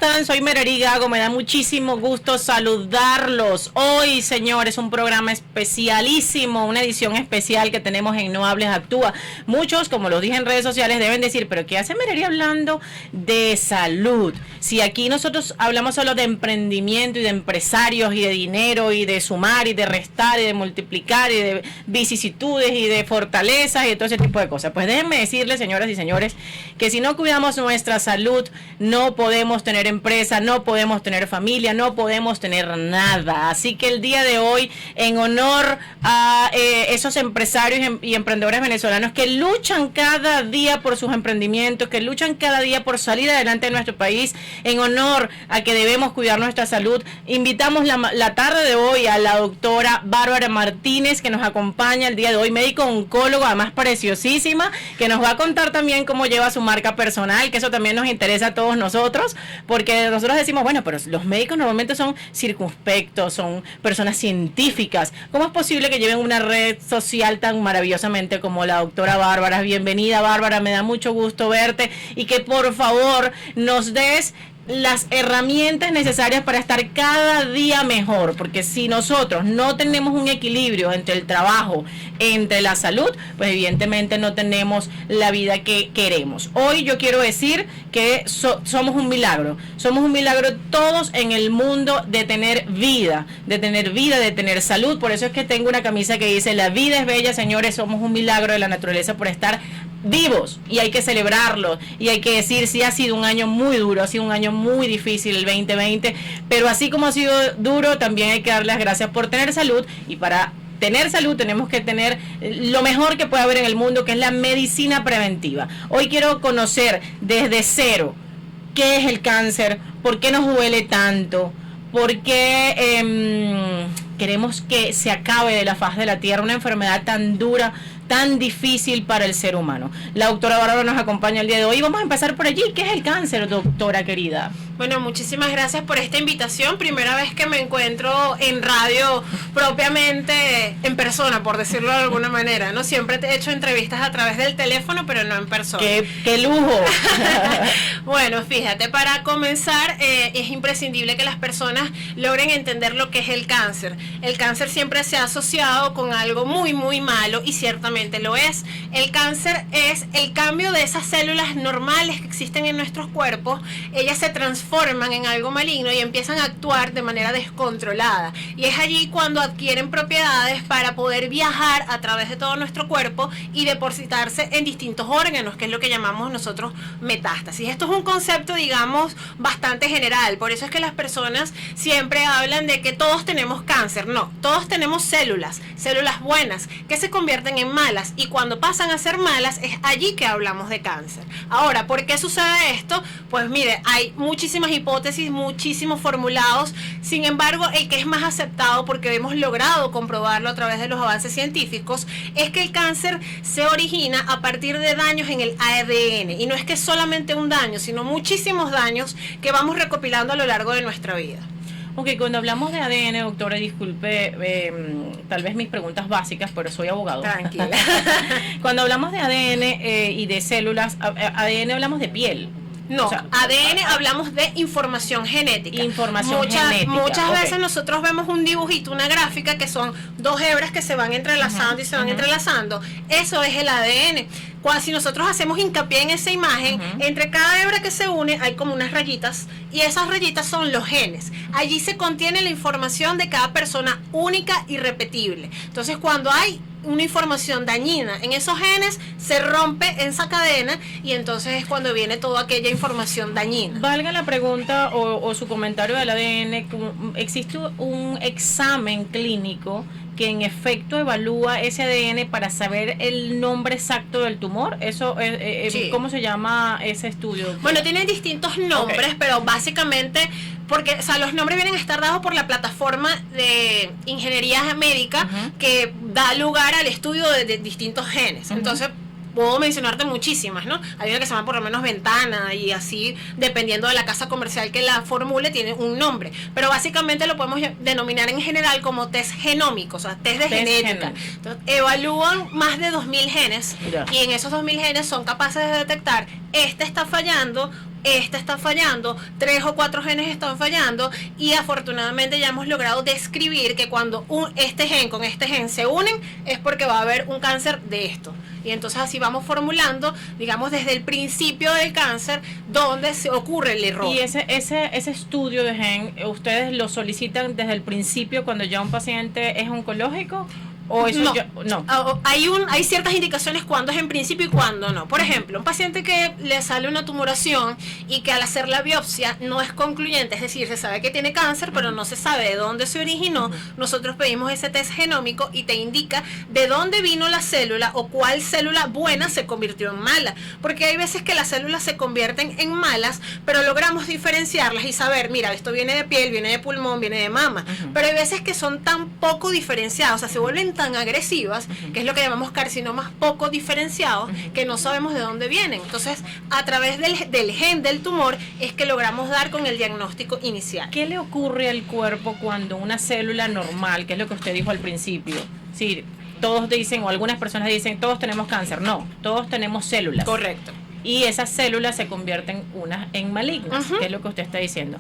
están? Soy Merari Gago, me da muchísimo gusto saludarlos. Hoy, señores, un programa especialísimo, una edición especial que tenemos en No Hables Actúa. Muchos, como lo dije en redes sociales, deben decir, ¿pero qué hace Merari hablando de salud? Si aquí nosotros hablamos solo de emprendimiento y de empresarios y de dinero y de sumar y de restar y de multiplicar y de vicisitudes y de fortalezas y de todo ese tipo de cosas. Pues déjenme decirles, señoras y señores, que si no cuidamos nuestra salud, no podemos tener empresa, no podemos tener familia, no podemos tener nada. Así que el día de hoy, en honor a esos empresarios y emprendedores venezolanos que luchan cada día por sus emprendimientos, que luchan cada día por salir adelante de nuestro país, en honor a que debemos cuidar nuestra salud, invitamos la tarde de hoy a la doctora Bárbara Martínez, que nos acompaña el día de hoy, médico oncólogo, además preciosísima, que nos va a contar también cómo lleva su marca personal, que eso también nos interesa a todos nosotros, porque nosotros decimos, bueno, pero los médicos normalmente son circunspectos, son personas científicas. ¿Cómo es posible que lleven una red social tan maravillosamente como la doctora Bárbara? Bienvenida, Bárbara, me da mucho gusto verte y que por favor nos des las herramientas necesarias para estar cada día mejor, porque si nosotros no tenemos un equilibrio entre el trabajo, entre la salud, pues evidentemente no tenemos la vida que queremos. Hoy yo quiero decir que somos un milagro todos en el mundo de tener vida, de tener salud. Por eso es que tengo una camisa que dice: la vida es bella, señores, somos un milagro de la naturaleza por estar vivos, y hay que celebrarlo, y hay que decir, sí, ha sido un año muy duro, ha sido un año muy difícil el 2020, pero así como ha sido duro, también hay que dar las gracias por tener salud, y para tener salud tenemos que tener lo mejor que puede haber en el mundo, que es la medicina preventiva. Hoy quiero conocer desde cero qué es el cáncer, por qué nos duele tanto, por qué queremos que se acabe de la faz de la tierra una enfermedad tan dura, tan difícil para el ser humano. La doctora Bárbara nos acompaña el día de hoy. Vamos a empezar por allí. ¿Qué es el cáncer, doctora querida? Bueno, muchísimas gracias por esta invitación. Primera vez que me encuentro en radio propiamente en persona, por decirlo de alguna manera, ¿no? Siempre te he hecho entrevistas a través del teléfono, pero no en persona. ¡Qué lujo! Bueno, fíjate, para comenzar, es imprescindible que las personas logren entender lo que es el cáncer. El cáncer siempre se ha asociado con algo muy, muy malo, y ciertamente lo es. El cáncer es el cambio de esas células normales que existen en nuestros cuerpos. Ellas se transforman en algo maligno y empiezan a actuar de manera descontrolada, y es allí cuando adquieren propiedades para poder viajar a través de todo nuestro cuerpo y depositarse en distintos órganos, que es lo que llamamos nosotros metástasis. Esto es un concepto, digamos, bastante general. Por eso es que las personas siempre hablan de que todos tenemos cáncer. No, todos tenemos células buenas que se convierten en malas, y cuando pasan a ser malas es allí que hablamos de cáncer. Ahora, ¿por qué sucede esto? Pues mire, hay muchísimas hipótesis, muchísimos formulados. Sin embargo, el que es más aceptado, porque hemos logrado comprobarlo a través de los avances científicos, es que el cáncer se origina a partir de daños en el ADN, y no es que es solamente un daño, sino muchísimos daños que vamos recopilando a lo largo de nuestra vida. Ok, cuando hablamos de ADN, doctora, disculpe, tal vez mis preguntas básicas, pero soy abogado. Tranquila. Cuando hablamos de ADN y de células, ADN hablamos de piel. No, o sea, ADN hablamos de información genética. Muchas veces nosotros vemos un dibujito, una gráfica, que son dos hebras que se van entrelazando y se van entrelazando. Eso es el ADN. Si nosotros hacemos hincapié en esa imagen, entre cada hebra que se une hay como unas rayitas, y esas rayitas son los genes. Allí se contiene la información de cada persona única y repetible. Entonces, cuando hay una información dañina en esos genes, se rompe esa cadena, y entonces es cuando viene toda aquella información dañina. Valga la pregunta o su comentario del ADN, ¿existe un examen clínico que en efecto evalúa ese ADN para saber el nombre exacto del tumor? Eso Sí. ¿Cómo se llama ese estudio? Bueno, tienen distintos nombres, okay, pero básicamente, porque los nombres vienen a estar dados por la plataforma de ingeniería médica que da lugar al estudio de distintos genes. Entonces, puedo mencionarte muchísimas, ¿no? Hay una que se llama por lo menos Ventana, y así, dependiendo de la casa comercial que la formule, tiene un nombre. Pero básicamente lo podemos denominar en general como test genómico, o sea, test de genética. Entonces, evalúan más de 2000 genes, y en esos 2000 genes son capaces de detectar: este está fallando esta está fallando, 3 o 4 genes están fallando, y afortunadamente ya hemos logrado describir que cuando este gen con este gen se unen es porque va a haber un cáncer de esto. Y entonces así vamos formulando, digamos, desde el principio del cáncer, donde se ocurre el error. Y ese estudio de gen, ¿ustedes lo solicitan desde el principio cuando ya un paciente es oncológico? ¿O eso no, no? Hay ciertas indicaciones cuando es en principio y cuando no. Por ejemplo, un paciente que le sale una tumoración y que al hacer la biopsia no es concluyente, es decir, se sabe que tiene cáncer, pero no se sabe de dónde se originó, nosotros pedimos ese test genómico y te indica de dónde vino la célula o cuál célula buena se convirtió en mala. Porque hay veces que las células se convierten en malas, pero logramos diferenciarlas y saber, mira, esto viene de piel, viene de pulmón, viene de mama. Pero hay veces que son tan poco diferenciadas, o sea, se vuelven tan agresivas, que es lo que llamamos carcinomas poco diferenciados, que no sabemos de dónde vienen. Entonces, a través del gen del tumor es que logramos dar con el diagnóstico inicial. ¿Qué le ocurre al cuerpo cuando una célula normal, que es lo que usted dijo al principio, sí, todos dicen, o algunas personas dicen, todos tenemos cáncer? No, todos tenemos células. Correcto. Y esas células se convierten unas en malignas, que es lo que usted está diciendo.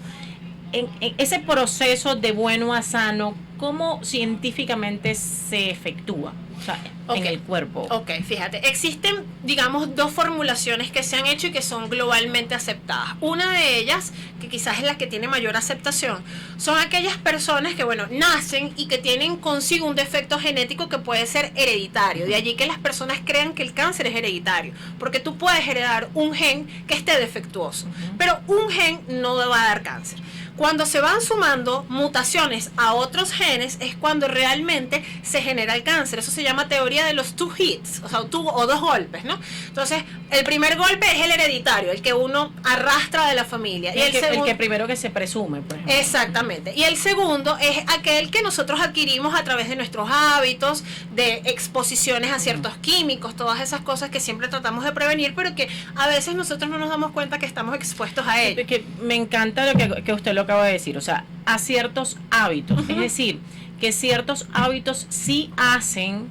En ese proceso de bueno a sano, ¿cómo científicamente se efectúa? O sea, en el cuerpo. Ok, fíjate, existen, digamos, 2 formulaciones que se han hecho y que son globalmente aceptadas. Una de ellas, que quizás es la que tiene mayor aceptación, son aquellas personas que, bueno, nacen y que tienen consigo un defecto genético que puede ser hereditario. De allí que las personas crean que el cáncer es hereditario, porque tú puedes heredar un gen que esté defectuoso, pero un gen no va a dar cáncer. Cuando se van sumando mutaciones a otros genes es cuando realmente se genera el cáncer. Eso se llama teoría de los 2 hits, o sea, 2 golpes, ¿no? Entonces, el primer golpe es el hereditario, el que uno arrastra de la familia. Y el que primero que se presume, por ejemplo. Exactamente. Y el segundo es aquel que nosotros adquirimos a través de nuestros hábitos, de exposiciones a ciertos químicos, todas esas cosas que siempre tratamos de prevenir, pero que a veces nosotros no nos damos cuenta que estamos expuestos a ello. Que me encanta lo que usted lo acaba de decir, o sea, a ciertos hábitos, es decir, que ciertos hábitos sí hacen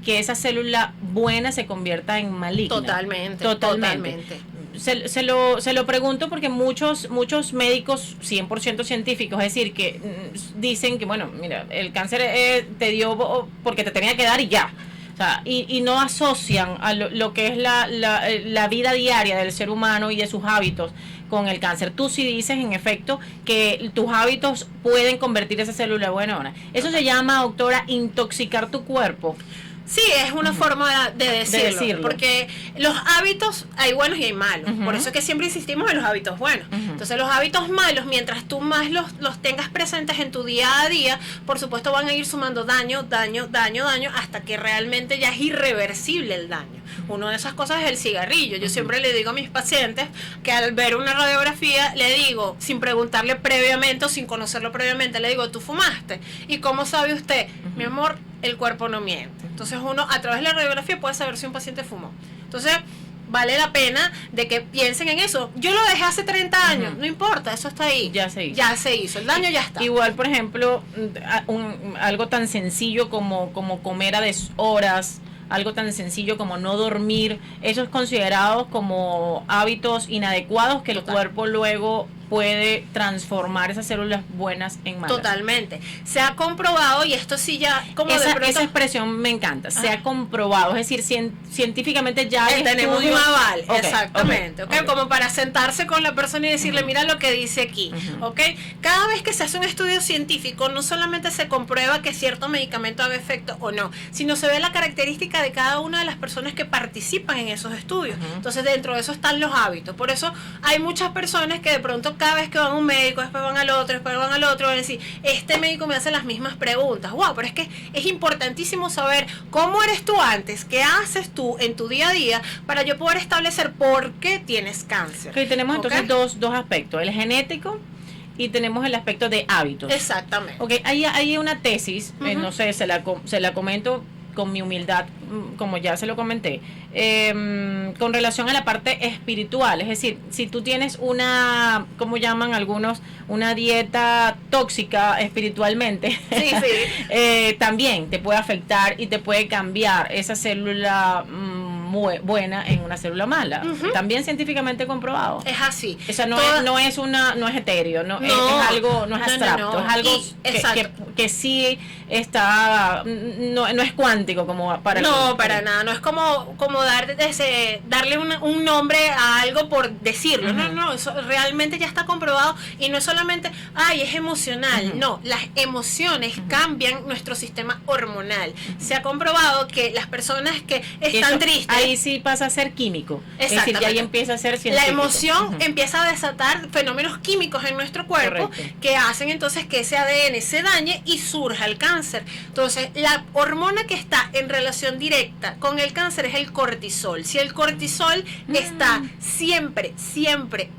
que esa célula buena se convierta en maligna. Totalmente. Se lo pregunto porque muchos médicos 100% científicos, es decir, que dicen que, bueno, mira, el cáncer te dio porque te tenía que dar y ya. O sea, y no asocian a lo que es la vida diaria del ser humano y de sus hábitos con el cáncer. Tú sí dices, en efecto, que tus hábitos pueden convertir esa célula buena. Eso se llama, doctora, intoxicar tu cuerpo. Sí, es una forma de decirlo, porque los hábitos hay buenos y hay malos, por eso es que siempre insistimos en los hábitos buenos. Entonces los hábitos malos, mientras tú más los tengas presentes en tu día a día, por supuesto van a ir sumando daño, hasta que realmente ya es irreversible el daño. Una de esas cosas es el cigarrillo. Yo siempre le digo a mis pacientes que al ver una radiografía, le digo, sin preguntarle previamente o sin conocerlo previamente, le digo, ¿tú fumaste? ¿Y cómo sabe usted? Mi amor, el cuerpo no miente. Entonces uno a través de la radiografía puede saber si un paciente fumó. Entonces vale la pena de que piensen en eso. Yo lo dejé hace 30 años, no importa, eso está ahí. Ya se hizo, el daño ya está. Igual, por ejemplo, algo tan sencillo como comer a deshoras, algo tan sencillo como no dormir, eso es considerado como hábitos inadecuados que el cuerpo luego puede transformar esas células buenas en malas. Totalmente. Se ha comprobado, y esto sí ya como esa expresión me encanta, se ha comprobado, es decir, científicamente ya tenemos un aval, exactamente, okay. Como para sentarse con la persona y decirle, mira lo que dice aquí, Cada vez que se hace un estudio científico, no solamente se comprueba que cierto medicamento haga efecto o no, sino se ve la característica de cada una de las personas que participan en esos estudios. Entonces, dentro de eso están los hábitos. Por eso hay muchas personas que de pronto cada vez que van a un médico, después van al otro, van a decir, este médico me hace las mismas preguntas. Wow, pero es que es importantísimo saber cómo eres tú antes, qué haces tú en tu día a día, para yo poder establecer por qué tienes cáncer. Okay, tenemos entonces dos aspectos, el genético y tenemos el aspecto de hábitos. Exactamente. Okay, hay una tesis, no sé, se la comento con mi humildad, como ya se lo comenté, con relación a la parte espiritual. Es decir, si tú tienes una, ¿cómo llaman algunos? Una dieta tóxica espiritualmente, sí. También te puede afectar y te puede cambiar esa célula buena en una célula mala. También científicamente comprobado. Es así. O sea, no es etéreo, es algo, no es abstracto, es algo que sí está, no es cuántico como para para nada, no es como darle un nombre a algo por decirlo, no, eso realmente ya está comprobado, y no es solamente, es emocional, no, las emociones cambian nuestro sistema hormonal. Se ha comprobado que las personas que están tristes, ahí sí pasa a ser químico, es decir, ya ahí empieza a ser científico. La emoción empieza a desatar fenómenos químicos en nuestro cuerpo. Correcto. Que hacen entonces que ese ADN se dañe y surja el cáncer. Entonces, la hormona que está en relación directa con el cáncer es el cortisol. Si el cortisol está siempre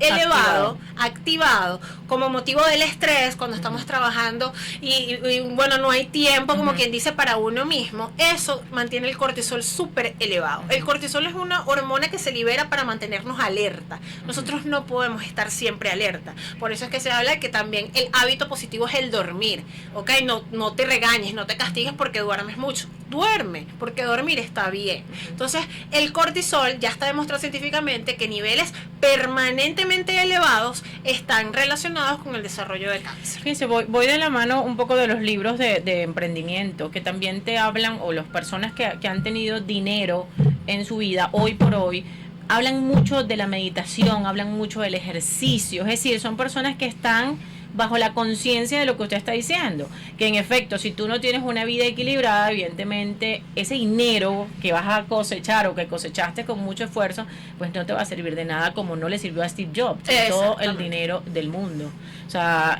elevado, activado, como motivo del estrés, cuando estamos trabajando y bueno, no hay tiempo, como quien dice, para uno mismo, eso mantiene el cortisol súper elevado. El cortisol es una hormona que se libera para mantenernos alerta. Nosotros no podemos estar siempre alerta. Por eso es que se habla de que también el hábito positivo es el dormir, ¿ok? No te regañes, no te castigues porque duermes mucho. Duerme, porque dormir está bien. Entonces, el cortisol ya está demostrado científicamente que niveles permanentemente elevados están relacionados con el desarrollo de cáncer. Fíjense, voy de la mano un poco de los libros de emprendimiento, que también te hablan, o las personas que han tenido dinero en su vida, hoy por hoy, hablan mucho de la meditación, hablan mucho del ejercicio, es decir, son personas que están bajo la conciencia de lo que usted está diciendo, que en efecto, si tú no tienes una vida equilibrada, evidentemente ese dinero que vas a cosechar o que cosechaste con mucho esfuerzo, pues no te va a servir de nada, como no le sirvió a Steve Jobs, todo el dinero del mundo. O sea,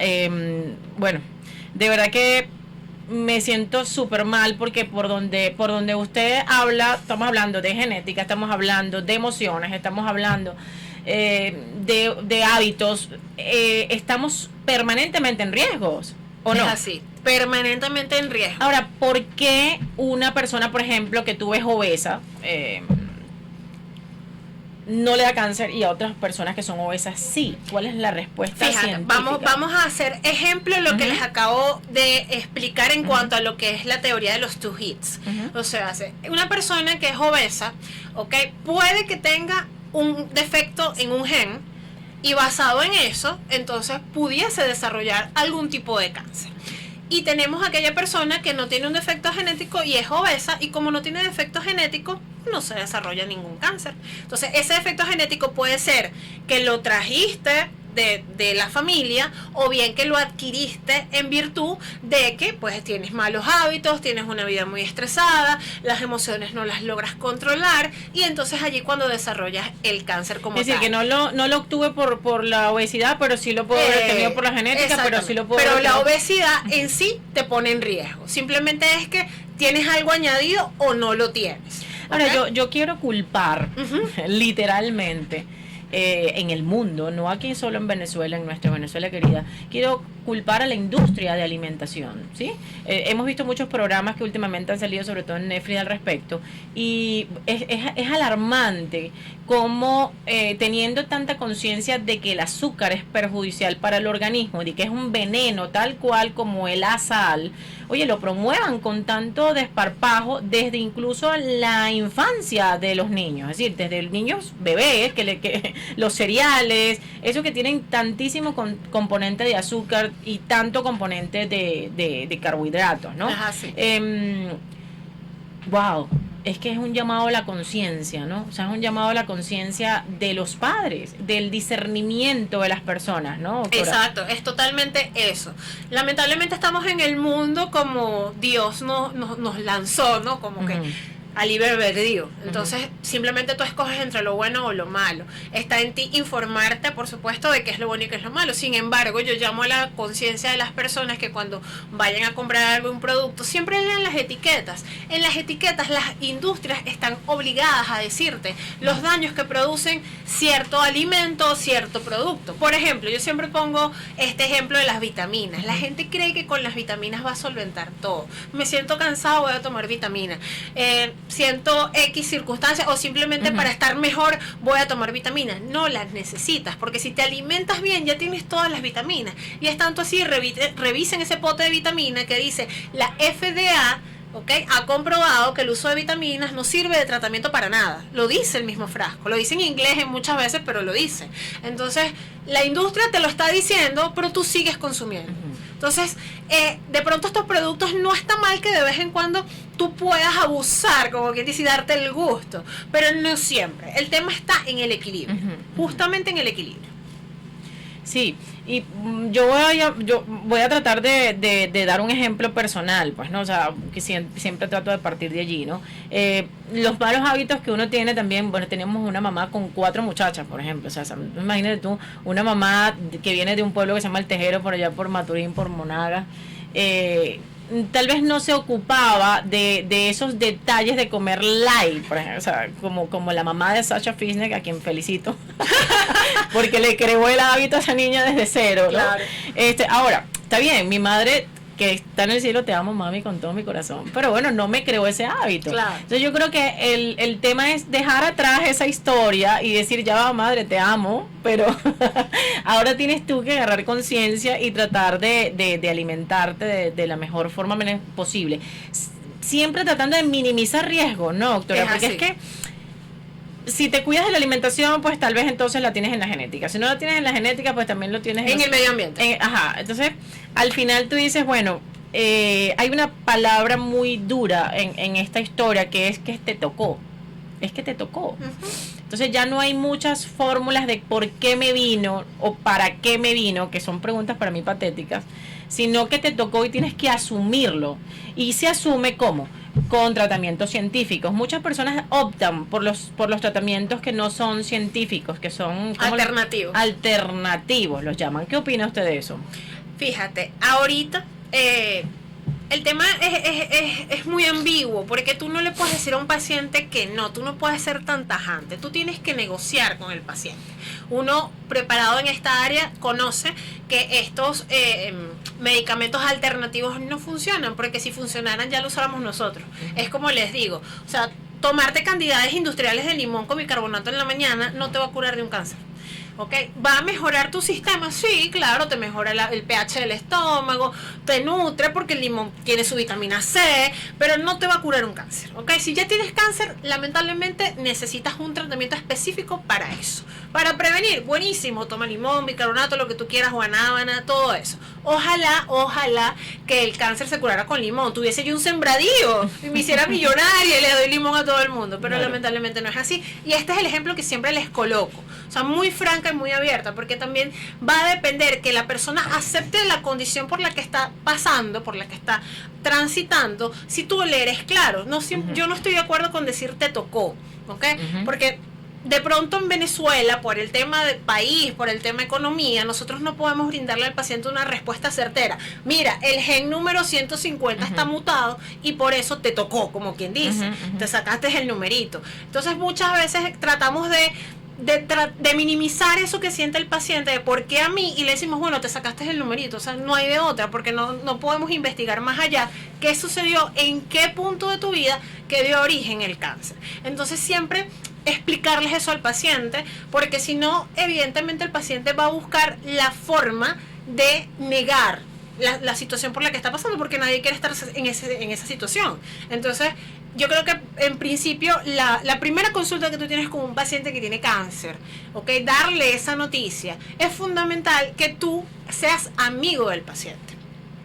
bueno, de verdad que me siento súper mal, porque por donde usted habla, estamos hablando de genética, estamos hablando de emociones, estamos hablando de hábitos, estamos permanentemente en riesgos, ¿o no? Es así, permanentemente en riesgo. Ahora, ¿por qué una persona, por ejemplo, que tú ves obesa, no le da cáncer, y a otras personas que son obesas sí? ¿Cuál es la respuesta científica? Vamos a hacer ejemplo de lo que les acabo de explicar en cuanto a lo que es la teoría de los two hits. O sea, una persona que es obesa, ¿okay? Puede que tenga un defecto en un gen, y basado en eso, entonces pudiese desarrollar algún tipo de cáncer. Y tenemos aquella persona que no tiene un defecto genético y es obesa, y como no tiene defecto genético, no se desarrolla ningún cáncer. Entonces, ese defecto genético puede ser que lo trajiste de la familia, o bien que lo adquiriste en virtud de que pues tienes malos hábitos, tienes una vida muy estresada, las emociones no las logras controlar, y entonces allí cuando desarrollas el cáncer como tal. Es decir, que no lo obtuve por la obesidad, pero sí lo puedo haber tenido por la genética, pero sí lo puedo Pero la obesidad en sí te pone en riesgo. Simplemente es que tienes algo añadido o no lo tienes. Ahora, yo quiero culpar, literalmente, en el mundo, no aquí solo en Venezuela, en nuestra Venezuela querida, quiero culpar a la industria de alimentación, ¿sí? Hemos visto muchos programas que últimamente han salido, sobre todo en Netflix, al respecto, y es alarmante cómo, teniendo tanta conciencia de que el azúcar es perjudicial para el organismo, de que es un veneno tal cual como el sal, oye, lo promuevan con tanto desparpajo desde incluso la infancia de los niños, es decir, desde los niños bebés, que los cereales, eso que tienen tantísimo componente de azúcar y tanto componente de carbohidratos, ¿no? Ajá, sí. Wow, es que es un llamado a la conciencia, ¿no? O sea, es un llamado a la conciencia de los padres, del discernimiento de las personas, ¿no, doctora? Exacto, es totalmente eso. Lamentablemente estamos en el mundo como Dios nos lanzó, ¿no? Como que a libre albedrío. Entonces, simplemente tú escoges entre lo bueno o lo malo. Está en ti informarte, por supuesto, de qué es lo bueno y qué es lo malo. Sin embargo, yo llamo a la conciencia de las personas que cuando vayan a comprar algún producto, siempre lean las etiquetas. En las etiquetas, las industrias están obligadas a decirte los daños que producen cierto alimento o cierto producto. Por ejemplo, yo siempre pongo este ejemplo de las vitaminas. La gente cree que con las vitaminas va a solventar todo. Me siento cansado, voy a tomar vitaminas. Siento X circunstancias, o simplemente para estar mejor voy a tomar vitaminas. No las necesitas, porque si te alimentas bien ya tienes todas las vitaminas. Y es tanto así, revisen ese pote de vitamina que dice la FDA ¿ok? Ha comprobado que el uso de vitaminas no sirve de tratamiento para nada. Lo dice el mismo frasco. Lo dice en inglés muchas veces, pero lo dice. Entonces, la industria te lo está diciendo, pero tú sigues consumiendo. Entonces, de pronto estos productos no está mal que de vez en cuando tú puedas abusar, como quien dice, y darte el gusto, pero no siempre. El tema está en el equilibrio, justamente en el equilibrio. Sí, y yo voy a tratar de dar un ejemplo personal, pues, ¿no? O sea, que siempre trato de partir de allí, ¿no? Los malos hábitos que uno tiene también, bueno, tenemos una mamá con 4 muchachas, por ejemplo, o sea, imagínate tú, una mamá que viene de un pueblo que se llama El Tejero, por allá por Maturín, por Monaga, tal vez no se ocupaba de esos detalles de comer light, por ejemplo, o sea, como la mamá de Sasha Fitness, a quien felicito, porque le creó el hábito a esa niña desde cero, ¿no? Claro. Ahora, está bien, mi madre que está en el cielo, te amo, mami, con todo mi corazón, pero bueno, no me creó ese hábito. Claro. Entonces yo creo que el tema es dejar atrás esa historia y decir, ya va, madre, te amo, pero ahora tienes tú que agarrar conciencia y tratar de alimentarte de la mejor forma posible, siempre tratando de minimizar riesgos, ¿no, doctora? Porque es que si te cuidas de la alimentación, pues tal vez entonces la tienes en la genética. Si no la tienes en la genética, pues también lo tienes en el medio ambiente. Entonces, al final tú dices, bueno, hay una palabra muy dura en esta historia que es que te tocó. Es que te tocó. Entonces ya no hay muchas fórmulas de por qué me vino o para qué me vino, que son preguntas para mí patéticas, sino que te tocó y tienes que asumirlo. ¿Y se asume cómo? Con tratamientos científicos. Muchas personas optan por los tratamientos que no son científicos, que son alternativos. Alternativos los llaman. ¿Qué opina usted de eso? Fíjate, ahorita el tema es muy ambiguo, porque tú no le puedes decir a un paciente que no, tú no puedes ser tan tajante, tú tienes que negociar con el paciente. Uno preparado en esta área conoce que estos medicamentos alternativos no funcionan, porque si funcionaran ya lo usáramos nosotros. Es como les digo, o sea, tomarte cantidades industriales de limón con bicarbonato en la mañana no te va a curar de un cáncer. ¿Ok? ¿Va a mejorar tu sistema? Sí, claro, te mejora el pH del estómago, te nutre porque el limón tiene su vitamina C, pero no te va a curar un cáncer. ¿Ok? Si ya tienes cáncer, lamentablemente necesitas un tratamiento específico para eso. Para prevenir, buenísimo, toma limón, bicarbonato, lo que tú quieras, guanábana, todo eso. Ojalá que el cáncer se curara con limón. Tuviese yo un sembradío y me hiciera millonaria y le doy limón a todo el mundo, pero lamentablemente no es así. Y este es el ejemplo que siempre les coloco. O sea, muy franca y muy abierta, porque también va a depender que la persona acepte la condición por la que está pasando, por la que está transitando, si tú le eres claro. No, yo no estoy de acuerdo con decir te tocó, ¿ok? Porque de pronto en Venezuela, por el tema del país, por el tema economía, nosotros no podemos brindarle al paciente una respuesta certera. Mira, el gen número 150 está mutado y por eso te tocó, como quien dice. Te sacaste el numerito. Entonces muchas veces tratamos de minimizar eso que siente el paciente, de por qué a mí, y le decimos, bueno, te sacaste el numerito, o sea, no hay de otra, porque no podemos investigar más allá qué sucedió, en qué punto de tu vida que dio origen el cáncer. Entonces siempre explicarles eso al paciente, porque si no, evidentemente el paciente va a buscar la forma de negar la situación por la que está pasando, porque nadie quiere estar en esa situación. Entonces, yo creo que en principio la primera consulta que tú tienes con un paciente que tiene cáncer, ¿ok? Darle esa noticia, es fundamental que tú seas amigo del paciente.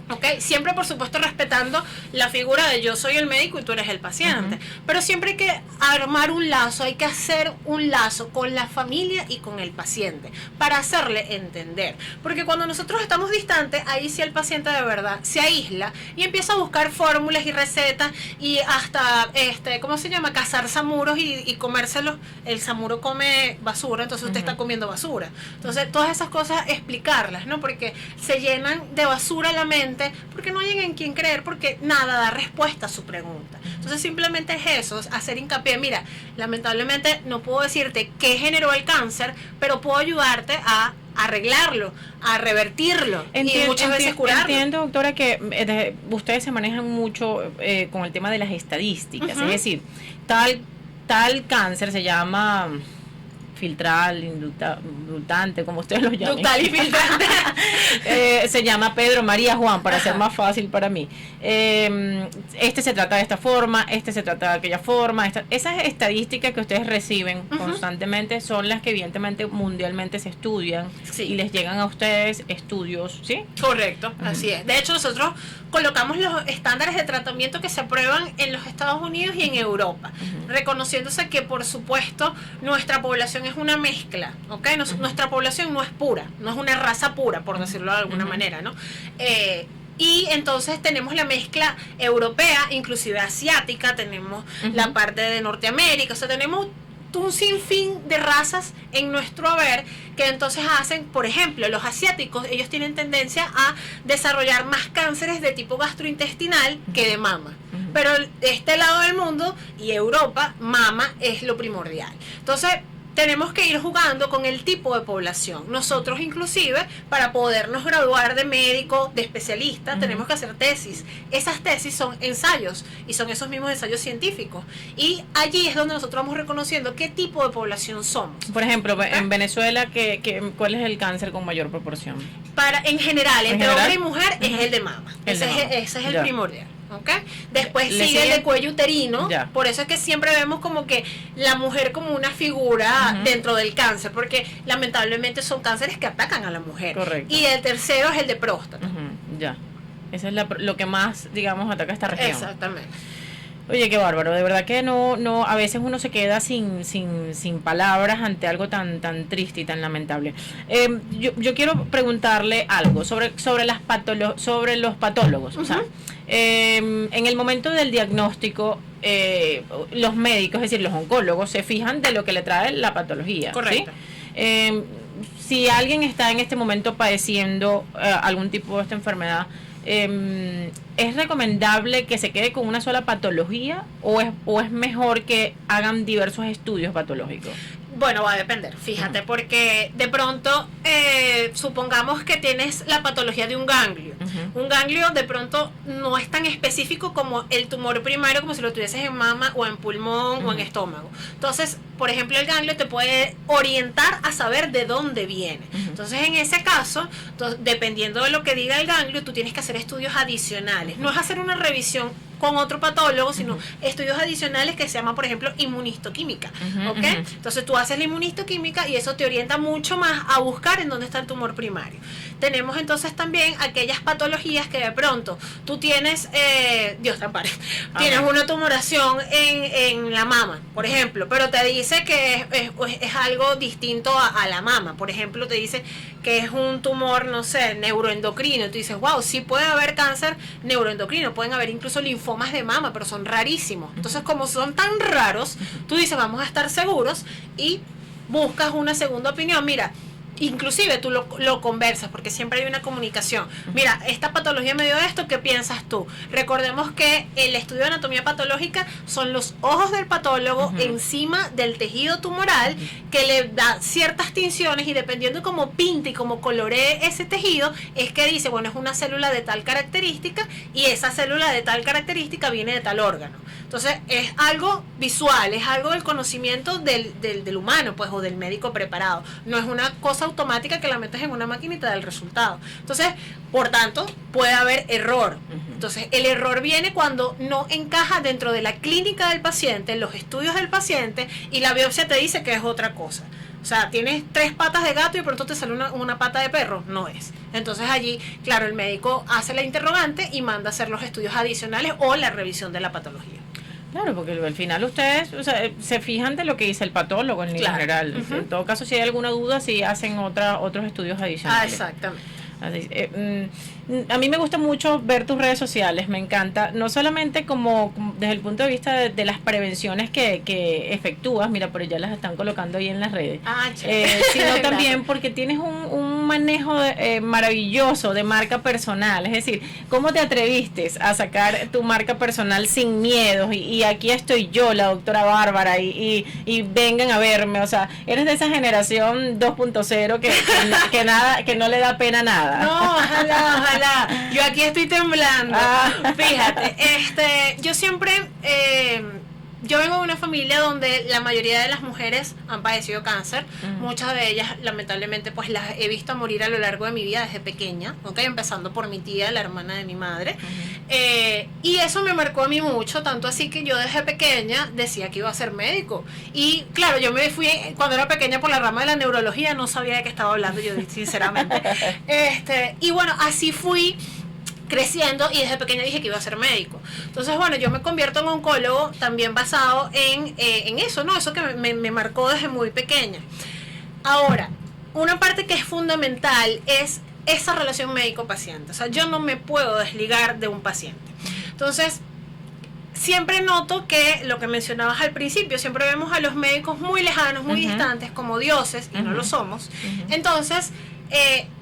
¿Ok? Siempre, por supuesto, respetando la figura de yo soy el médico y tú eres el paciente. Pero siempre hay que armar un lazo, hay que hacer un lazo con la familia y con el paciente para hacerle entender. Porque cuando nosotros estamos distantes, ahí sí el paciente de verdad se aísla y empieza a buscar fórmulas y recetas y hasta, ¿cómo se llama? Cazar samuros y comérselos. El samuro come basura, entonces usted está comiendo basura. Entonces, todas esas cosas explicarlas, ¿no? Porque se llenan de basura la mente, porque no hay en quien creer, porque nada da respuesta a su pregunta. Entonces simplemente es eso, es hacer hincapié. Mira, lamentablemente no puedo decirte qué generó el cáncer, pero puedo ayudarte a arreglarlo, a revertirlo y muchas veces curarlo. Entiendo, doctora, que ustedes se manejan mucho con el tema de las estadísticas, es decir, tal cáncer se llama filtral, indultante, como ustedes lo llaman. Ductal y filtrante. Se llama Pedro María Juan, para ser más fácil para mí. Este se trata de esta forma, este se trata de aquella forma. Esas estadísticas que ustedes reciben constantemente son las que evidentemente mundialmente se estudian y les llegan a ustedes estudios, ¿sí? Correcto, así es. De hecho, nosotros colocamos los estándares de tratamiento que se aprueban en los Estados Unidos y en Europa, reconociéndose que, por supuesto, nuestra población es una mezcla, ¿ok? Nuestra población no es pura, no es una raza pura, por decirlo de alguna manera, ¿no? Y entonces tenemos la mezcla europea, inclusive asiática, tenemos la parte de Norteamérica, o sea, tenemos un sinfín de razas en nuestro haber que entonces hacen, por ejemplo, los asiáticos, ellos tienen tendencia a desarrollar más cánceres de tipo gastrointestinal que de mama. Pero de este lado del mundo y Europa, mama es lo primordial. Entonces, tenemos que ir jugando con el tipo de población. Nosotros inclusive, para podernos graduar de médico, de especialista, tenemos que hacer tesis. Esas tesis son ensayos y son esos mismos ensayos científicos. Y allí es donde nosotros vamos reconociendo qué tipo de población somos. Por ejemplo, en Venezuela, ¿cuál es el cáncer con mayor proporción? En general, entre hombre y mujer, es el de mama. Ese es el primordial. ¿Okay? Después sigue el de cuello uterino, por eso es que siempre vemos como que la mujer como una figura dentro del cáncer, porque lamentablemente son cánceres que atacan a la mujer. Correcto. Y el tercero es el de próstata. Ya, esa es lo que más, digamos, ataca esta región. Exactamente. Oye, qué bárbaro, de verdad que no, a veces uno se queda sin palabras ante algo tan triste y tan lamentable. Yo quiero preguntarle algo sobre los patólogos. O sea, en el momento del diagnóstico, los médicos, es decir, los oncólogos, se fijan de lo que le trae la patología. Correcto. ¿Sí? Si alguien está en este momento padeciendo algún tipo de esta enfermedad, ¿es recomendable que se quede con una sola patología o es mejor que hagan diversos estudios patológicos? Bueno, va a depender, fíjate, porque de pronto supongamos que tienes la patología de un ganglio. Un ganglio de pronto no es tan específico como el tumor primario, como si lo tuvieses en mama o en pulmón o en estómago. Entonces, por ejemplo, el ganglio te puede orientar a saber de dónde viene. Entonces, en ese caso, dependiendo de lo que diga el ganglio, tú tienes que hacer estudios adicionales. No es hacer una revisión con otro patólogo, sino estudios adicionales que se llama, por ejemplo, inmunistoquímica. ¿Ok? Entonces tú haces la inmunistoquímica y eso te orienta mucho más a buscar en dónde está el tumor primario. Tenemos entonces también aquellas patologías que de pronto tú tienes, Dios te ampare, tienes una tumoración en la mama, por ejemplo, pero te dice que es algo distinto a la mama. Por ejemplo, te dice que es un tumor, no sé, neuroendocrino. Y tú dices, wow, sí puede haber cáncer neuroendocrino, pueden haber incluso linfomas de mama, pero son rarísimos. Entonces, como son tan raros, tú dices, vamos a estar seguros y buscas una segunda opinión. Mira, inclusive tú lo conversas, porque siempre hay una comunicación. Mira, esta patología me dio esto, ¿qué piensas tú? Recordemos que el estudio de anatomía patológica son los ojos del patólogo encima del tejido tumoral, que le da ciertas tinciones, y dependiendo de cómo pinte y cómo coloree ese tejido, es que dice, bueno, es una célula de tal característica, y esa célula de tal característica viene de tal órgano. Entonces, es algo visual, es algo del conocimiento del humano, pues, o del médico preparado. No es una cosa automática que la metes en una máquina y te da el resultado. Entonces, por tanto, puede haber error. Entonces, el error viene cuando no encaja dentro de la clínica del paciente, los estudios del paciente, y la biopsia te dice que es otra cosa. O sea, tienes 3 patas de gato y de pronto te sale una pata de perro. No es. Entonces allí, claro, el médico hace la interrogante y manda a hacer los estudios adicionales o la revisión de la patología. Claro, porque al final ustedes, o sea, se fijan de lo que dice el patólogo en general. En todo caso, si hay alguna duda, sí hacen otros estudios adicionales. Exactamente. Así, a mí me gusta mucho ver tus redes sociales, me encanta, no solamente como desde el punto de vista de las prevenciones que efectúas, mira, por allá las están colocando ahí en las redes, sino también porque tienes un manejo maravilloso de marca personal. Es decir, ¿cómo te atreviste a sacar tu marca personal sin miedos? Y aquí estoy yo, la doctora Bárbara, y vengan a verme. O sea, eres de esa generación 2.0 que no le da pena nada. No, ojalá. Yo aquí estoy temblando. Fíjate, yo siempre yo vengo de una familia donde la mayoría de las mujeres han padecido cáncer. Muchas de ellas, lamentablemente, pues las he visto morir a lo largo de mi vida desde pequeña, ¿okay? Empezando por mi tía, la hermana de mi madre. Y eso me marcó a mí mucho, tanto así que yo desde pequeña decía que iba a ser médico. Y claro, yo me fui, cuando era pequeña, por la rama de la neurología, no sabía de qué estaba hablando yo, sinceramente. Y bueno, así fui creciendo y desde pequeña dije que iba a ser médico. Entonces, bueno, yo me convierto en oncólogo también basado en eso, ¿no? Eso que me marcó desde muy pequeña. Ahora, una parte que es fundamental es esa relación médico-paciente. O sea, yo no me puedo desligar de un paciente. Entonces, siempre noto que lo que mencionabas al principio, siempre vemos a los médicos muy lejanos, muy distantes, como dioses, y no lo somos. Entonces,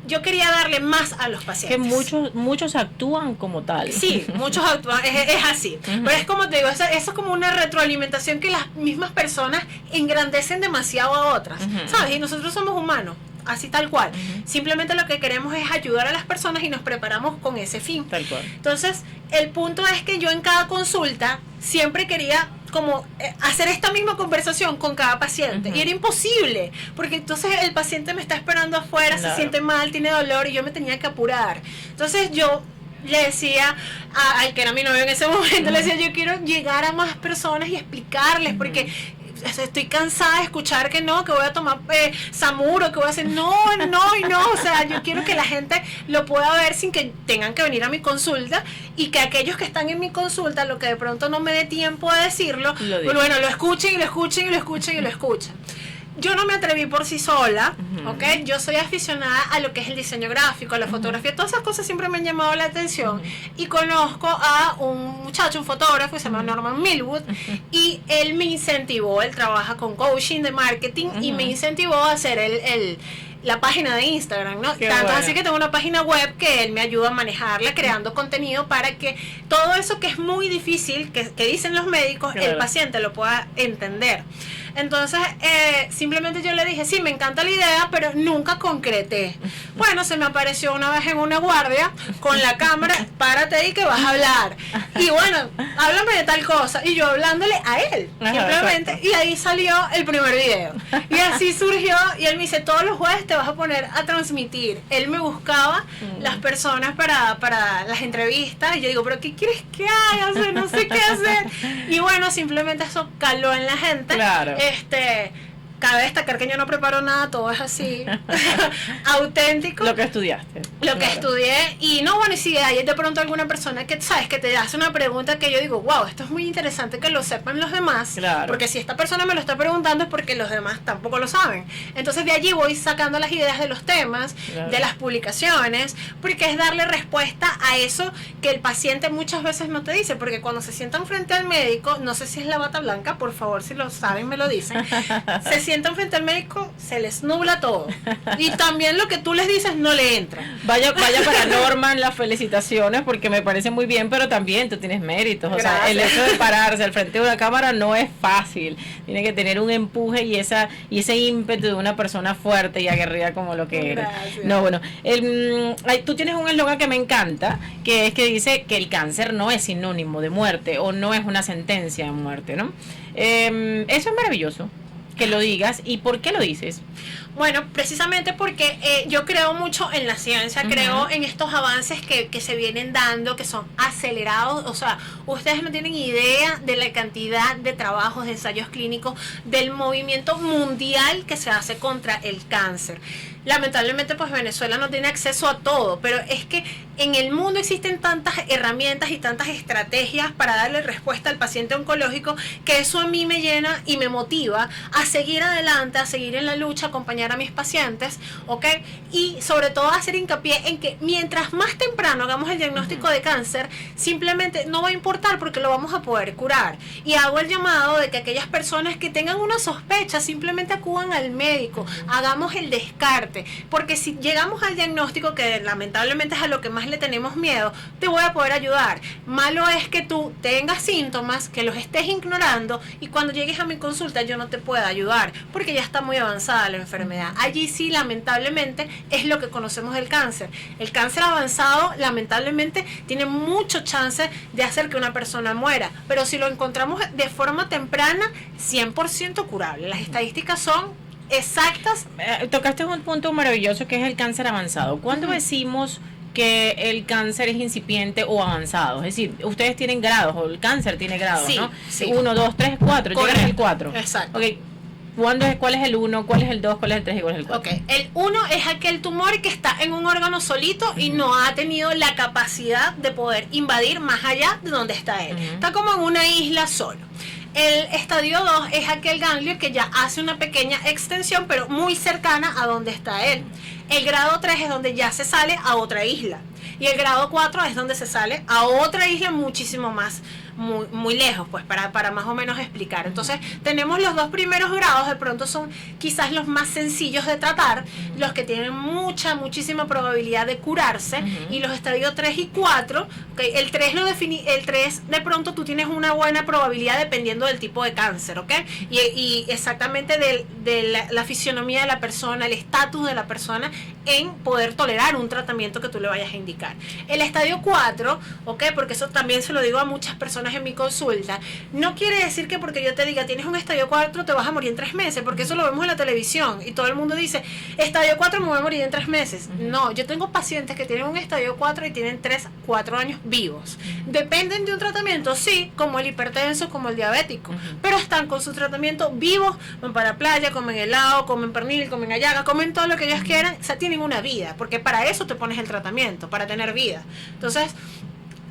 yo quería darle más a los pacientes. Que muchos actúan como tal. Sí, muchos actúan, es así. Pero es como te digo, eso es como una retroalimentación que las mismas personas engrandecen demasiado a otras, ¿sabes? Y nosotros somos humanos, así tal cual. Simplemente lo que queremos es ayudar a las personas y nos preparamos con ese fin. Tal cual. Entonces, el punto es que yo en cada consulta siempre quería como hacer esta misma conversación con cada paciente. Y era imposible, porque entonces el paciente me está esperando afuera, se siente mal, tiene dolor y yo me tenía que apurar. Entonces yo le decía al que era mi novio en ese momento, le decía, yo quiero llegar a más personas y explicarles, porque estoy cansada de escuchar que no, que voy a tomar Samuro, que voy a hacer no, o sea, yo quiero que la gente lo pueda ver sin que tengan que venir a mi consulta, y que aquellos que están en mi consulta, lo que de pronto no me dé tiempo de decirlo, pues bueno, lo escuchen y lo escuchen y lo escuchen y lo escuchen. Yo no me atreví por sí sola, ¿ok? Yo soy aficionada a lo que es el diseño gráfico, a la fotografía, todas esas cosas siempre me han llamado la atención. Y conozco a un muchacho, un fotógrafo, que se llama Norman Millwood, y él me incentivó, él trabaja con coaching de marketing, y me incentivó a hacer la página de Instagram, ¿no? Tanto así que tengo una página web que él me ayuda a manejarla, creando contenido para que todo eso que es muy difícil, que dicen los médicos, el paciente lo pueda entender. Entonces, simplemente yo le dije, sí, me encanta la idea, pero nunca concreté. Bueno, se me apareció una vez en una guardia con la cámara, párate ahí que vas a hablar. Y bueno, háblame de tal cosa. Y yo hablándole a él, simplemente. Y ahí salió el primer video. Y así surgió, y él me dice, todos los jueves te vas a poner a transmitir. Él me buscaba las personas para las entrevistas, y yo digo, pero ¿qué quieres que haga? O sea, no sé qué hacer. Y bueno, simplemente eso caló en la gente. Claro. Cabe destacar que yo no preparo nada, todo es así, auténtico. Lo que estudiaste. Lo que estudié, y no, bueno, y si hay de pronto alguna persona que, sabes, que te hace una pregunta que yo digo, wow, esto es muy interesante que lo sepan los demás, porque si esta persona me lo está preguntando es porque los demás tampoco lo saben. Entonces de allí voy sacando las ideas de los temas, de las publicaciones, porque es darle respuesta a eso que el paciente muchas veces no te dice, porque cuando se sientan frente al médico, no sé si es la bata blanca, por favor, si lo saben me lo dicen, se sientan frente al médico, se les nubla todo. Y también lo que tú les dices no le entra. Vaya para Norman, las felicitaciones, porque me parece muy bien, pero también tú tienes méritos. O sea, el hecho de pararse al frente de una cámara no es fácil. Tiene que tener un empuje y ese ímpetu de una persona fuerte y aguerrida como lo que eres. No, bueno, tú tienes un eslogan que me encanta, que es que dice que el cáncer no es sinónimo de muerte, o no es una sentencia de muerte, ¿no? Eso es maravilloso que lo digas. ¿Y por qué lo dices? Bueno, precisamente porque yo creo mucho en la ciencia, creo en estos avances que se vienen dando, que son acelerados. O sea, ustedes no tienen idea de la cantidad de trabajos, de ensayos clínicos, del movimiento mundial que se hace contra el cáncer. Lamentablemente, pues Venezuela no tiene acceso a todo, pero es que en el mundo existen tantas herramientas y tantas estrategias para darle respuesta al paciente oncológico, que eso a mí me llena y me motiva a seguir adelante, a seguir en la lucha, acompañar a mis pacientes, ¿ok? Y sobre todo hacer hincapié en que mientras más temprano hagamos el diagnóstico de cáncer, simplemente no va a importar, porque lo vamos a poder curar. Y hago el llamado de que aquellas personas que tengan una sospecha, simplemente acudan al médico, hagamos el descarte. fuerte, porque si llegamos al diagnóstico, que lamentablemente es a lo que más le tenemos miedo, te voy a poder ayudar. Malo es que tú tengas síntomas, que los estés ignorando y cuando llegues a mi consulta yo no te pueda ayudar, porque ya está muy avanzada la enfermedad. Allí sí, lamentablemente, es lo que conocemos del cáncer. El cáncer avanzado, lamentablemente, tiene mucho chance de hacer que una persona muera, pero si lo encontramos de forma temprana, 100% curable. Las estadísticas son exactas. Tocaste un punto maravilloso que es el cáncer avanzado. ¿Cuándo decimos que el cáncer es incipiente o avanzado? Es decir, ustedes tienen grados, o el cáncer tiene grados, Sí, ¿no? sí. 1, 2, 3, 4, llegan al 4. Exacto. Ok, ¿cuál es el 1, cuál es el 2, cuál es el 3 y cuál es el 4? Ok, el 1 es aquel tumor que está en un órgano solito y no ha tenido la capacidad de poder invadir más allá de donde está él. Está como en una isla solo. El estadio 2 es aquel ganglio que ya hace una pequeña extensión, pero muy cercana a donde está él. El grado 3 es donde ya se sale a otra isla. Y el grado 4 es donde se sale a otra isla muchísimo más, muy lejos, pues para más o menos explicar. Entonces, tenemos los dos primeros grados, de pronto son quizás los más sencillos de tratar, los que tienen muchísima probabilidad de curarse, y los estadios 3 y 4, okay, el 3 de pronto tú tienes una buena probabilidad dependiendo del tipo de cáncer, ¿ok? Y exactamente de la fisionomía de la persona, el estatus de la persona en poder tolerar un tratamiento que tú le vayas a indicar. El estadio 4, ¿ok? Porque eso también se lo digo a muchas personas en mi consulta, no quiere decir que porque yo te diga tienes un estadio 4 te vas a morir en 3 meses, porque eso lo vemos en la televisión y todo el mundo dice estadio 4 me voy a morir en 3 meses. No, yo tengo pacientes que tienen un estadio 4 y tienen 3, 4 años vivos. Dependen de un tratamiento, sí, como el hipertenso, como el diabético, pero están con su tratamiento vivos, van para la playa, comen helado, comen pernil, comen hallaga, comen todo lo que ellos quieran, o sea, tienen una vida, porque para eso te pones el tratamiento, para tener vida. Entonces,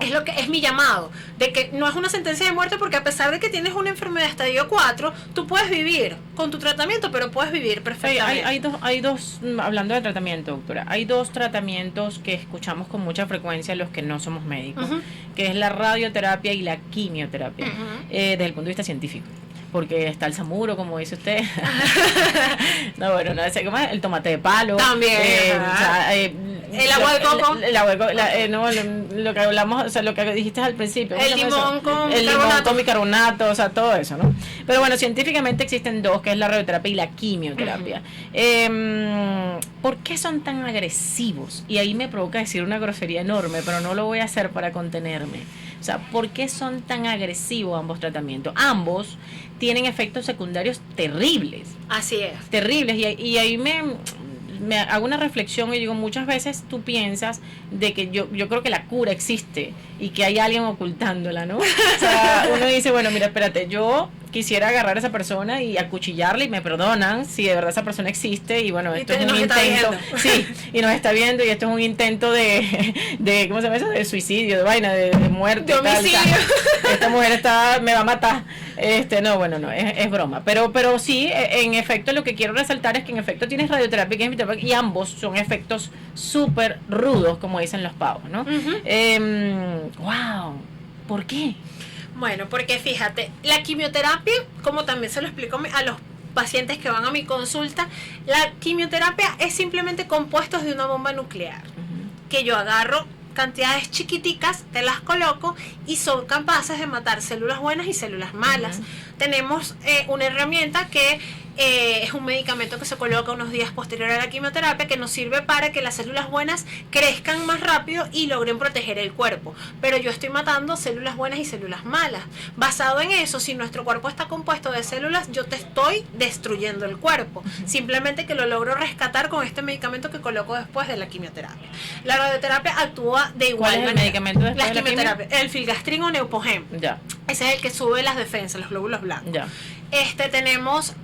es lo que es mi llamado, de que no es una sentencia de muerte, porque a pesar de que tienes una enfermedad de estadio 4, tú puedes vivir con tu tratamiento, pero puedes vivir perfectamente. Hay dos, hablando de tratamiento, doctora, hay dos tratamientos que escuchamos con mucha frecuencia los que no somos médicos, que es la radioterapia y la quimioterapia, desde el punto de vista científico. Porque está el samuro, como dice usted. No, bueno, no sé cómo es, el tomate de palo. También. El agua de coco. El agua de coco, no, lo que hablamos, o sea, lo que dijiste al principio. El limón con el limón con bicarbonato, o sea, todo eso, ¿no? Pero bueno, científicamente existen dos, que es la radioterapia y la quimioterapia. ¿Por qué son tan agresivos? Y ahí me provoca decir una grosería enorme, pero no lo voy a hacer para contenerme. O sea, ¿por qué son tan agresivos ambos tratamientos? Ambos tienen efectos secundarios terribles. Así es. Terribles. Y ahí me hago una reflexión y digo, muchas veces tú piensas de que yo creo que la cura existe y que hay alguien ocultándola, ¿no? O sea, uno dice, bueno, mira, espérate, yo quisiera agarrar a esa persona y acuchillarla y me perdonan si de verdad esa persona existe y bueno, esto es un intento, sí, y nos está viendo y esto es un intento de ¿cómo se llama eso? De suicidio, de vaina, de muerte, de homicidio. Tal. Esta mujer me va a matar. No, bueno, no, es broma, pero sí, en efecto lo que quiero resaltar es que en efecto tienes radioterapia y quimioterapia y ambos son efectos súper rudos, como dicen los pavos, ¿no? Wow, ¿por qué? Bueno, porque fíjate, la quimioterapia, como también se lo explico a los pacientes que van a mi consulta, la quimioterapia es simplemente compuestos de una bomba nuclear, que yo agarro cantidades chiquiticas, te las coloco y son capaces de matar células buenas y células malas. Tenemos una herramienta que es un medicamento que se coloca unos días posterior a la quimioterapia, que nos sirve para que las células buenas crezcan más rápido y logren proteger el cuerpo. Pero yo estoy matando células buenas y células malas. Basado en eso, si nuestro cuerpo está compuesto de células, yo te estoy destruyendo el cuerpo. Simplemente que lo logro rescatar con este medicamento que coloco después de la quimioterapia. La radioterapia actúa de igual manera. ¿Cuál es el medicamento después de la quimioterapia? El filgastrin o Neupogen. Ya. Ese es el que sube las defensas, los glóbulos blancos. Ya. Tenemos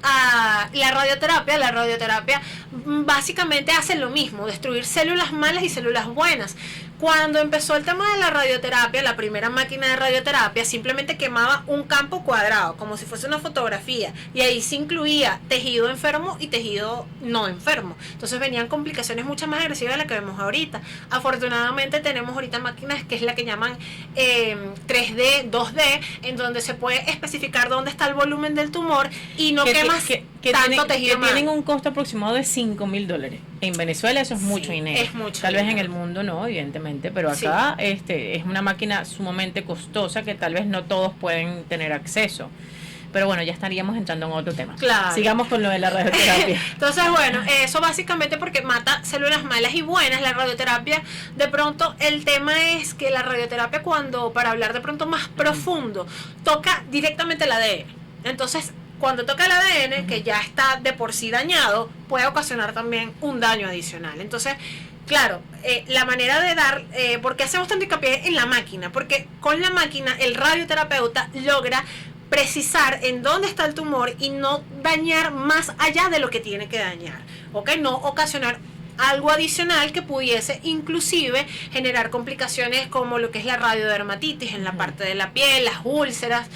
la radioterapia. La radioterapia básicamente hace lo mismo, destruir células malas y células buenas. Cuando empezó el tema de la radioterapia, la primera máquina de radioterapia simplemente quemaba un campo cuadrado, como si fuese una fotografía, y ahí se incluía tejido enfermo y tejido no enfermo. Entonces venían complicaciones mucho más agresivas de las que vemos ahorita. Afortunadamente tenemos ahorita máquinas que es la que llaman 3D, 2D, en donde se puede especificar dónde está el volumen del tumor y no quemas tanto tejido. Que tienen un costo aproximado de $5,000. En Venezuela eso es mucho Sí, dinero. es mucho Tal vez en dinero. el mundo no, evidentemente, pero acá es una máquina sumamente costosa que tal vez no todos pueden tener acceso. Pero bueno, ya estaríamos entrando en otro tema. Claro. Sigamos con lo de la radioterapia. Entonces, bueno, eso básicamente porque mata células malas y buenas. La radioterapia, de pronto, el tema es que la radioterapia, cuando, para hablar de pronto más profundo, toca directamente el ADN. Entonces, cuando toca el ADN, que ya está de por sí dañado, puede ocasionar también un daño adicional. Entonces, claro, la manera de dar, ¿por qué hacemos tanto hincapié en la máquina? Porque con la máquina el radioterapeuta logra precisar en dónde está el tumor y no dañar más allá de lo que tiene que dañar, ¿ok? No ocasionar algo adicional que pudiese inclusive generar complicaciones como lo que es la radiodermatitis en la parte de la piel, las úlceras,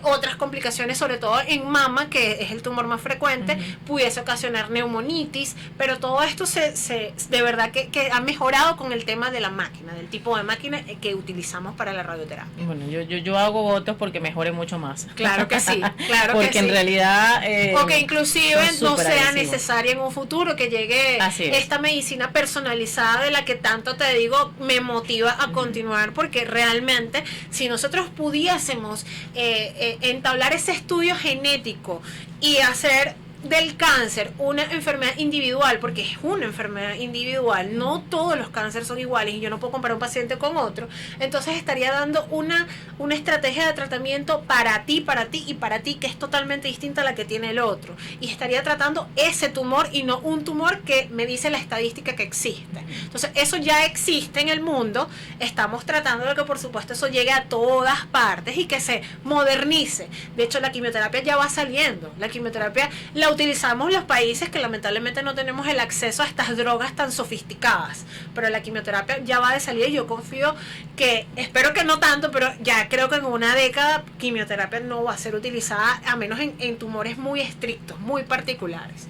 otras complicaciones, sobre todo en mama, que es el tumor más frecuente, pudiese ocasionar neumonitis, pero todo esto de verdad que ha mejorado con el tema de la máquina, del tipo de máquina que utilizamos para la radioterapia. Bueno, yo hago votos porque mejore mucho más. Claro que sí, claro porque que sí. en realidad o que inclusive no sea agresivos. necesaria en un futuro que llegue esta medicina personalizada de la que tanto te digo me motiva a continuar, porque realmente si nosotros pudiésemos entablar ese estudio genético y hacer del cáncer una enfermedad individual, porque es una enfermedad individual, no todos los cánceres son iguales y yo no puedo comparar un paciente con otro, entonces estaría dando una estrategia de tratamiento para ti y para ti, que es totalmente distinta a la que tiene el otro, y estaría tratando ese tumor y no un tumor que me dice la estadística que existe. Entonces eso ya existe en el mundo, estamos tratando de que por supuesto eso llegue a todas partes y que se modernice. De hecho, la quimioterapia ya va saliendo, la quimioterapia la utilizamos los países que lamentablemente no tenemos el acceso a estas drogas tan sofisticadas, pero la quimioterapia ya va de salida y yo confío que, espero que no tanto, pero ya creo que en una década quimioterapia no va a ser utilizada, a menos en tumores muy estrictos, muy particulares.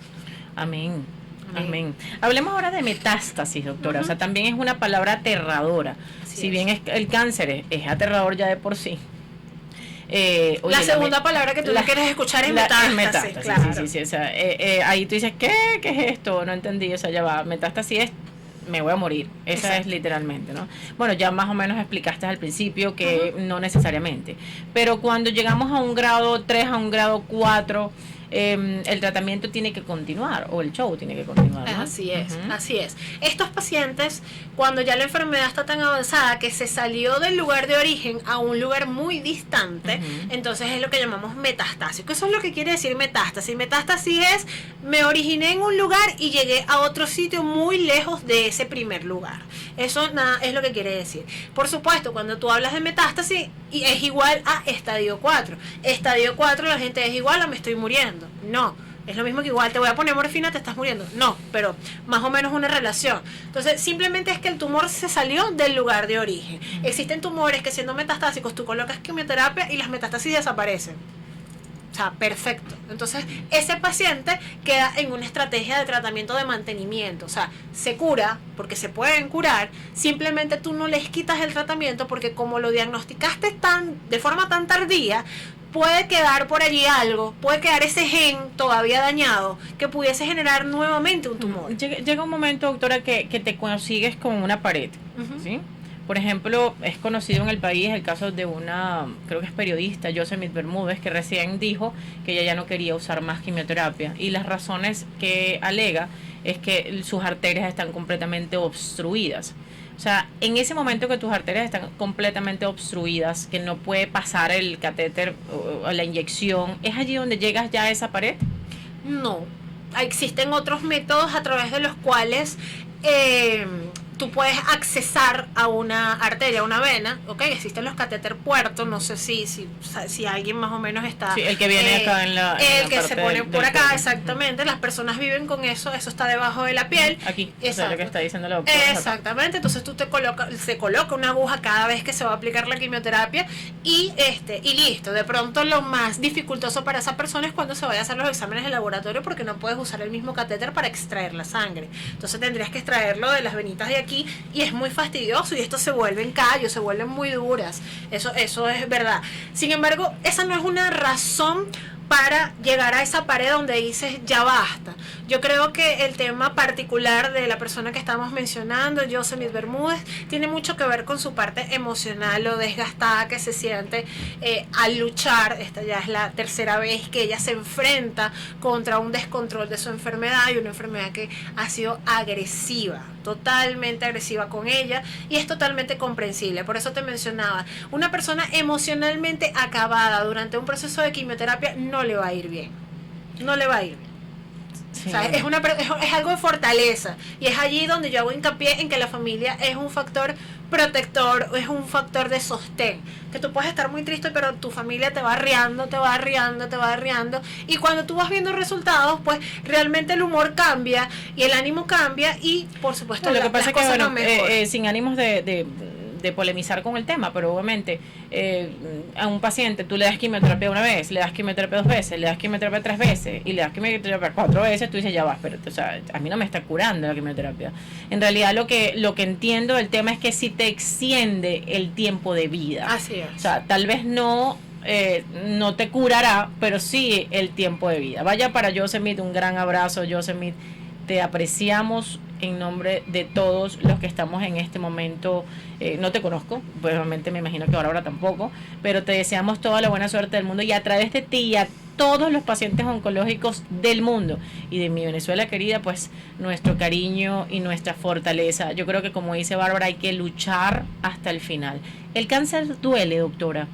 Amén. Amén. Hablemos ahora de metástasis, doctora. O sea, también es una palabra aterradora. Si bien el cáncer es aterrador ya de por sí. Oye, la segunda palabra que tú no quieres escuchar es metástasis, claro. Sí. O sea, ahí tú dices, ¿qué es esto? No entendí, o sea, ya va. Metástasis es, me voy a morir. Esa es literalmente, ¿no? Bueno, ya más o menos explicaste al principio que no necesariamente. Pero cuando llegamos a un grado 3, a un grado 4... el tratamiento tiene que continuar, o el show tiene que continuar, ¿no? Así es. Estos pacientes, cuando ya la enfermedad está tan avanzada que se salió del lugar de origen a un lugar muy distante, entonces es lo que llamamos metastásico. Eso es lo que quiere decir metástasis. Metástasis es, me originé en un lugar y llegué a otro sitio muy lejos de ese primer lugar. Eso nada es lo que quiere decir. Por supuesto, cuando tú hablas de metástasis, es igual a estadio 4. Estadio 4 la gente es igual a me estoy muriendo. No, es lo mismo que igual te voy a poner morfina, te estás muriendo. No, pero más o menos una relación. Entonces, simplemente es que el tumor se salió del lugar de origen. Existen tumores que, siendo metastásicos, tú colocas quimioterapia y las metástasis desaparecen. O sea, perfecto. Entonces, ese paciente queda en una estrategia de tratamiento de mantenimiento. O sea, se cura, porque se pueden curar, simplemente tú no les quitas el tratamiento, porque como lo diagnosticaste de forma tan tardía, puede quedar por allí algo, puede quedar ese gen todavía dañado que pudiese generar nuevamente un tumor. Llega un momento, doctora, que te consigues con una pared, ¿sí? Por ejemplo, es conocido en el país el caso de una, creo que es periodista, Yosemite Bermúdez, que recién dijo que ella ya no quería usar más quimioterapia, y las razones que alega es que sus arterias están completamente obstruidas. O sea, en ese momento que tus arterias están completamente obstruidas, que no puede pasar el catéter o la inyección, ¿es allí donde llegas ya a esa pared? No, existen otros métodos a través de los cuales tú puedes accesar a una arteria, a una vena, ¿ok? Existen los catéter puertos, no sé si alguien más o menos está... Sí, el que viene acá en la el que se pone por acá, exactamente. Las personas viven con eso está debajo de la piel. Aquí, o sea, lo que está diciendo la doctora. Exactamente, entonces tú se coloca una aguja cada vez que se va a aplicar la quimioterapia y listo. De pronto lo más dificultoso para esa persona es cuando se vaya a hacer los exámenes de laboratorio, porque no puedes usar el mismo catéter para extraer la sangre. Entonces tendrías que extraerlo de las venitas de aquí y es muy fastidioso y esto se vuelven callos, se vuelven muy duras. Eso es verdad. Sin embargo, esa no es una razón para llegar a esa pared donde dices ya basta. Yo creo que el tema particular de la persona que estamos mencionando, Yosemite Bermúdez, tiene mucho que ver con su parte emocional, lo desgastada que se siente al luchar. Esta ya es la tercera vez que ella se enfrenta contra un descontrol de su enfermedad, y una enfermedad que ha sido agresiva, totalmente agresiva con ella, y es totalmente comprensible. Por eso te mencionaba, una persona emocionalmente acabada durante un proceso de quimioterapia no le va a ir bien, no le va a ir bien. Sí. O sea, es algo de fortaleza, y es allí donde yo hago hincapié en que la familia es un factor protector, es un factor de sostén, que tú puedes estar muy triste, pero tu familia te va arriando, te va arriando, te va arriando, y cuando tú vas viendo resultados, pues realmente el humor cambia y el ánimo cambia, y por supuesto lo que pasa es que, bueno, sin ánimos de polemizar con el tema, pero obviamente a un paciente tú le das quimioterapia una vez, le das quimioterapia 2 veces, le das quimioterapia 3 veces y le das quimioterapia 4 veces, tú dices, ya vas, pero o sea, a mí no me está curando la quimioterapia. En realidad lo que entiendo del tema es que sí te extiende el tiempo de vida. Así es. O sea, tal vez no te curará, pero sí el tiempo de vida. Vaya para Yosemite, un gran abrazo, Yosemite. Te apreciamos en nombre de todos los que estamos en este momento. No te conozco, pues obviamente me imagino que ahora tampoco, pero te deseamos toda la buena suerte del mundo, y a través de ti y a todos los pacientes oncológicos del mundo y de mi Venezuela querida, pues nuestro cariño y nuestra fortaleza. Yo creo que, como dice Bárbara, hay que luchar hasta el final. ¿El cáncer duele, doctora?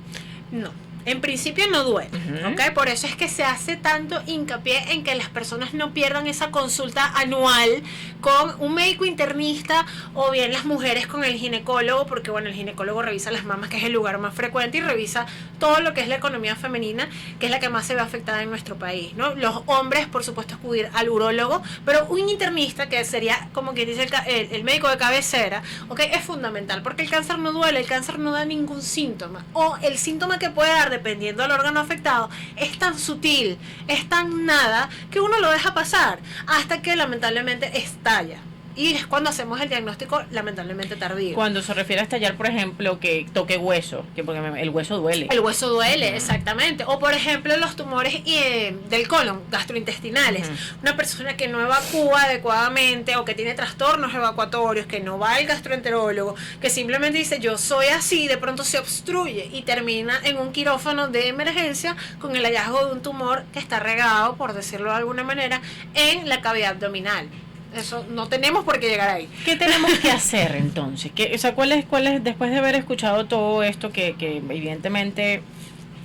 No. En principio no duele, ¿ok? Por eso es que se hace tanto hincapié en que las personas no pierdan esa consulta anual con un médico internista, o bien las mujeres con el ginecólogo, porque bueno, el ginecólogo revisa las mamas, que es el lugar más frecuente, y revisa todo lo que es la economía femenina, que es la que más se ve afectada en nuestro país, ¿no? Los hombres, por supuesto, acudir al urólogo, pero un internista, que sería como quien dice el médico de cabecera, ¿ok? Es fundamental, porque el cáncer no duele, el cáncer no da ningún síntoma, o el síntoma que puede dar, dependiendo del órgano afectado, es tan sutil, es tan nada, que uno lo deja pasar hasta que lamentablemente estalla. Y es cuando hacemos el diagnóstico lamentablemente tardío. Cuando se refiere a estallar, por ejemplo, que toque hueso, que porque el hueso duele. El hueso duele, exactamente. O por ejemplo los tumores del colon, gastrointestinales. Una persona que no evacúa adecuadamente, o que tiene trastornos evacuatorios, que no va al gastroenterólogo, que simplemente dice yo soy así, de pronto se obstruye y termina en un quirófano de emergencia con el hallazgo de un tumor que está regado, por decirlo de alguna manera, en la cavidad abdominal. Eso no tenemos por qué llegar ahí. ¿Qué tenemos que hacer entonces? O sea, ¿cuál es, después de haber escuchado todo esto, que evidentemente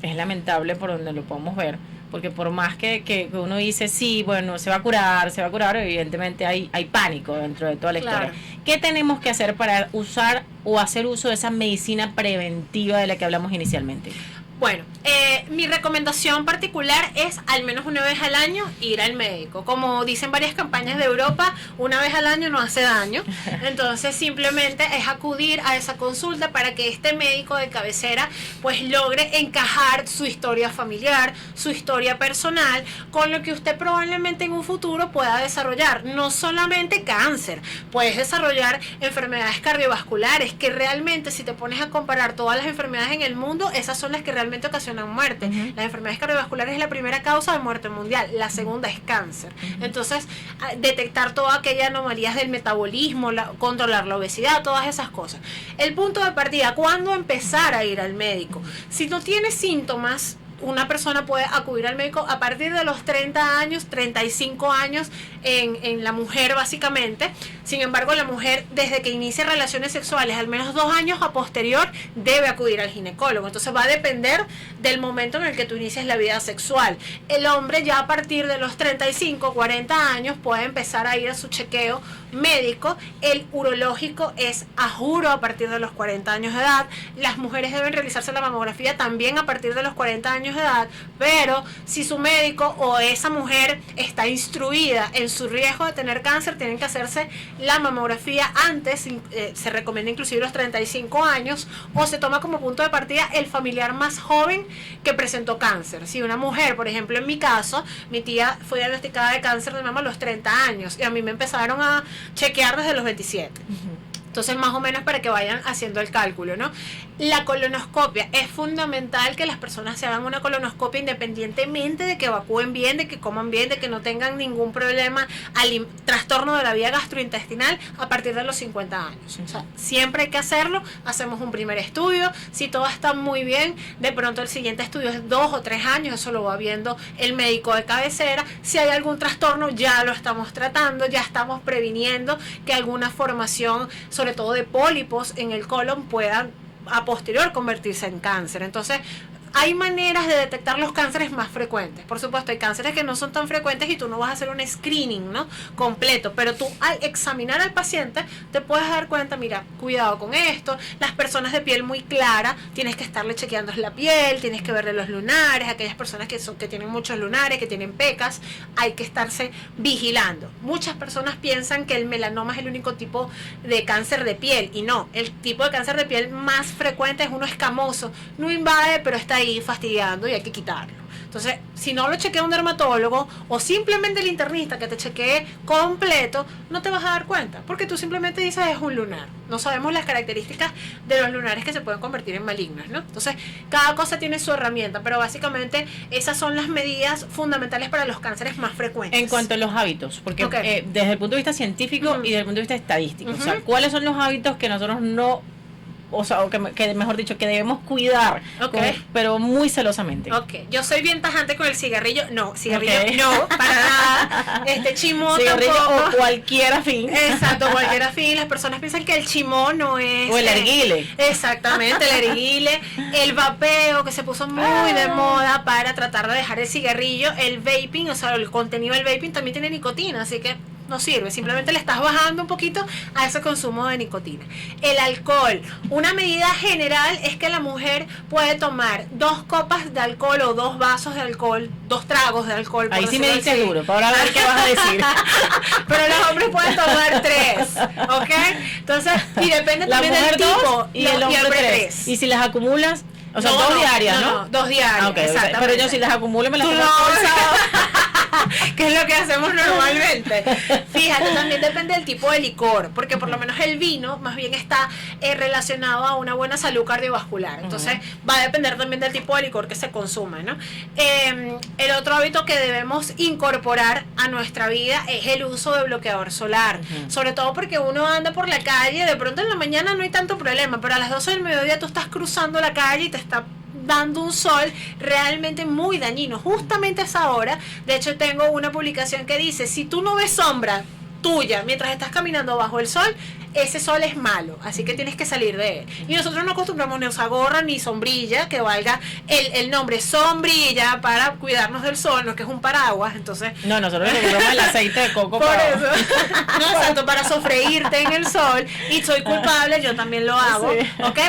es lamentable por donde lo podemos ver, porque por más que uno dice, sí, bueno, se va a curar, evidentemente hay pánico dentro de toda la historia. ¿Qué tenemos que hacer para usar o hacer uso de esa medicina preventiva de la que hablamos inicialmente? Bueno, mi recomendación particular es al menos una vez al año ir al médico. Como dicen varias campañas de Europa, una vez al año no hace daño. Entonces simplemente es acudir a esa consulta para que este médico de cabecera pues logre encajar su historia familiar, su historia personal, con lo que usted probablemente en un futuro pueda desarrollar. No solamente cáncer, puedes desarrollar enfermedades cardiovasculares, que realmente, si te pones a comparar todas las enfermedades en el mundo, esas son las que realmente ocasionan muerte. Las enfermedades cardiovasculares es la primera causa de muerte mundial, la segunda es cáncer. Entonces, detectar todas aquellas anomalías del metabolismo, controlar la obesidad, todas esas cosas. El punto de partida, ¿cuándo empezar a ir al médico? Si no tienes síntomas, una persona puede acudir al médico a partir de los 30 años, 35 años en la mujer básicamente. Sin embargo, la mujer, desde que inicia relaciones sexuales, al menos 2 años a posterior, debe acudir al ginecólogo. Entonces va a depender del momento en el que tú inicias la vida sexual. El hombre ya a partir de los 35, 40 años puede empezar a ir a su chequeo médico. El urológico es a juro a partir de los 40 años de edad. Las mujeres deben realizarse la mamografía también a partir de los 40 años de edad, pero si su médico o esa mujer está instruida en su riesgo de tener cáncer, tienen que hacerse la mamografía antes. Se recomienda inclusive los 35 años, o se toma como punto de partida el familiar más joven que presentó cáncer. Si una mujer, por ejemplo en mi caso, mi tía fue diagnosticada de cáncer de mama a los 30 años y a mí me empezaron a chequear desde los 27. Entonces, más o menos para que vayan haciendo el cálculo, ¿no? La colonoscopia, es fundamental que las personas se hagan una colonoscopia independientemente de que evacúen bien, de que coman bien, de que no tengan ningún problema, trastorno de la vía gastrointestinal a partir de los 50 años. O sea, siempre hay que hacerlo, hacemos un primer estudio, si todo está muy bien, de pronto el siguiente estudio es 2 o 3 años, eso lo va viendo el médico de cabecera. Si hay algún trastorno, ya lo estamos tratando, ya estamos previniendo que alguna formación, sobre todo de pólipos en el colon, puedan a posterior convertirse en cáncer. Entonces, hay maneras de detectar los cánceres más frecuentes. Por supuesto, hay cánceres que no son tan frecuentes y tú no vas a hacer un screening, ¿no?, completo, pero tú al examinar al paciente te puedes dar cuenta, mira, cuidado con esto. Las personas de piel muy clara, tienes que estarle chequeando la piel, tienes que verle los lunares. Aquellas personas que tienen muchos lunares, que tienen pecas, hay que estarse vigilando. Muchas personas piensan que el melanoma es el único tipo de cáncer de piel, y no, el tipo de cáncer de piel más frecuente es uno escamoso, no invade, pero está ahí fastidiando y hay que quitarlo. Entonces, si no lo chequea un dermatólogo o simplemente el internista que te chequee completo, no te vas a dar cuenta, porque tú simplemente dices es un lunar. No sabemos las características de los lunares que se pueden convertir en malignos, ¿no? Entonces, cada cosa tiene su herramienta, pero básicamente esas son las medidas fundamentales para los cánceres más frecuentes. En cuanto a los hábitos, porque desde el punto de vista científico y desde el punto de vista estadístico, o sea, ¿cuáles son los hábitos que nosotros no... o sea, o que mejor dicho, que debemos cuidar, pero muy celosamente? Yo soy bien tajante con el cigarrillo. No, no, para nada. Chimó cigarrillo tampoco. O cualquier fin. Exacto, cualquier fin. Las personas piensan que el chimó no es... O el erguile. Exactamente, el erguile. El vapeo, que se puso muy de moda para tratar de dejar el cigarrillo. El vaping, o sea, el contenido del vaping también tiene nicotina, así que no sirve, simplemente le estás bajando un poquito a ese consumo de nicotina. El alcohol, una medida general es que la mujer puede tomar 2 copas de alcohol o 2 vasos de alcohol, 2 tragos de alcohol. Ahí sí me dice duro, para ver qué vas a decir. Pero los hombres pueden tomar 3, ¿ok? Entonces, y depende la también del tipo. Y el hombre 3. Y si las acumulas, o sea, 2 diarias, ¿no? 2 diarias, exactamente. Pero yo si las acumulo me las tomo que es lo que hacemos normalmente. Fíjate, también depende del tipo de licor, porque por lo menos el vino más bien está relacionado a una buena salud cardiovascular. Entonces va a depender también del tipo de licor que se consume, ¿no? El otro hábito que debemos incorporar a nuestra vida es el uso de bloqueador solar, sobre todo porque uno anda por la calle, de pronto en la mañana no hay tanto problema, pero a las 12 del mediodía tú estás cruzando la calle y te está dando un sol realmente muy dañino, justamente a esa hora. De hecho, tengo una publicación que dice, si tú no ves sombra tuya mientras estás caminando bajo el sol, ese sol es malo, así que tienes que salir de él. Y nosotros no acostumbramos ni a usar gorra ni sombrilla, que valga el nombre sombrilla, para cuidarnos del sol, no que es un paraguas. Entonces no, nosotros le usamos el aceite de coco por eso no, exacto, para sofreírte en el sol, y soy culpable, yo también lo hago,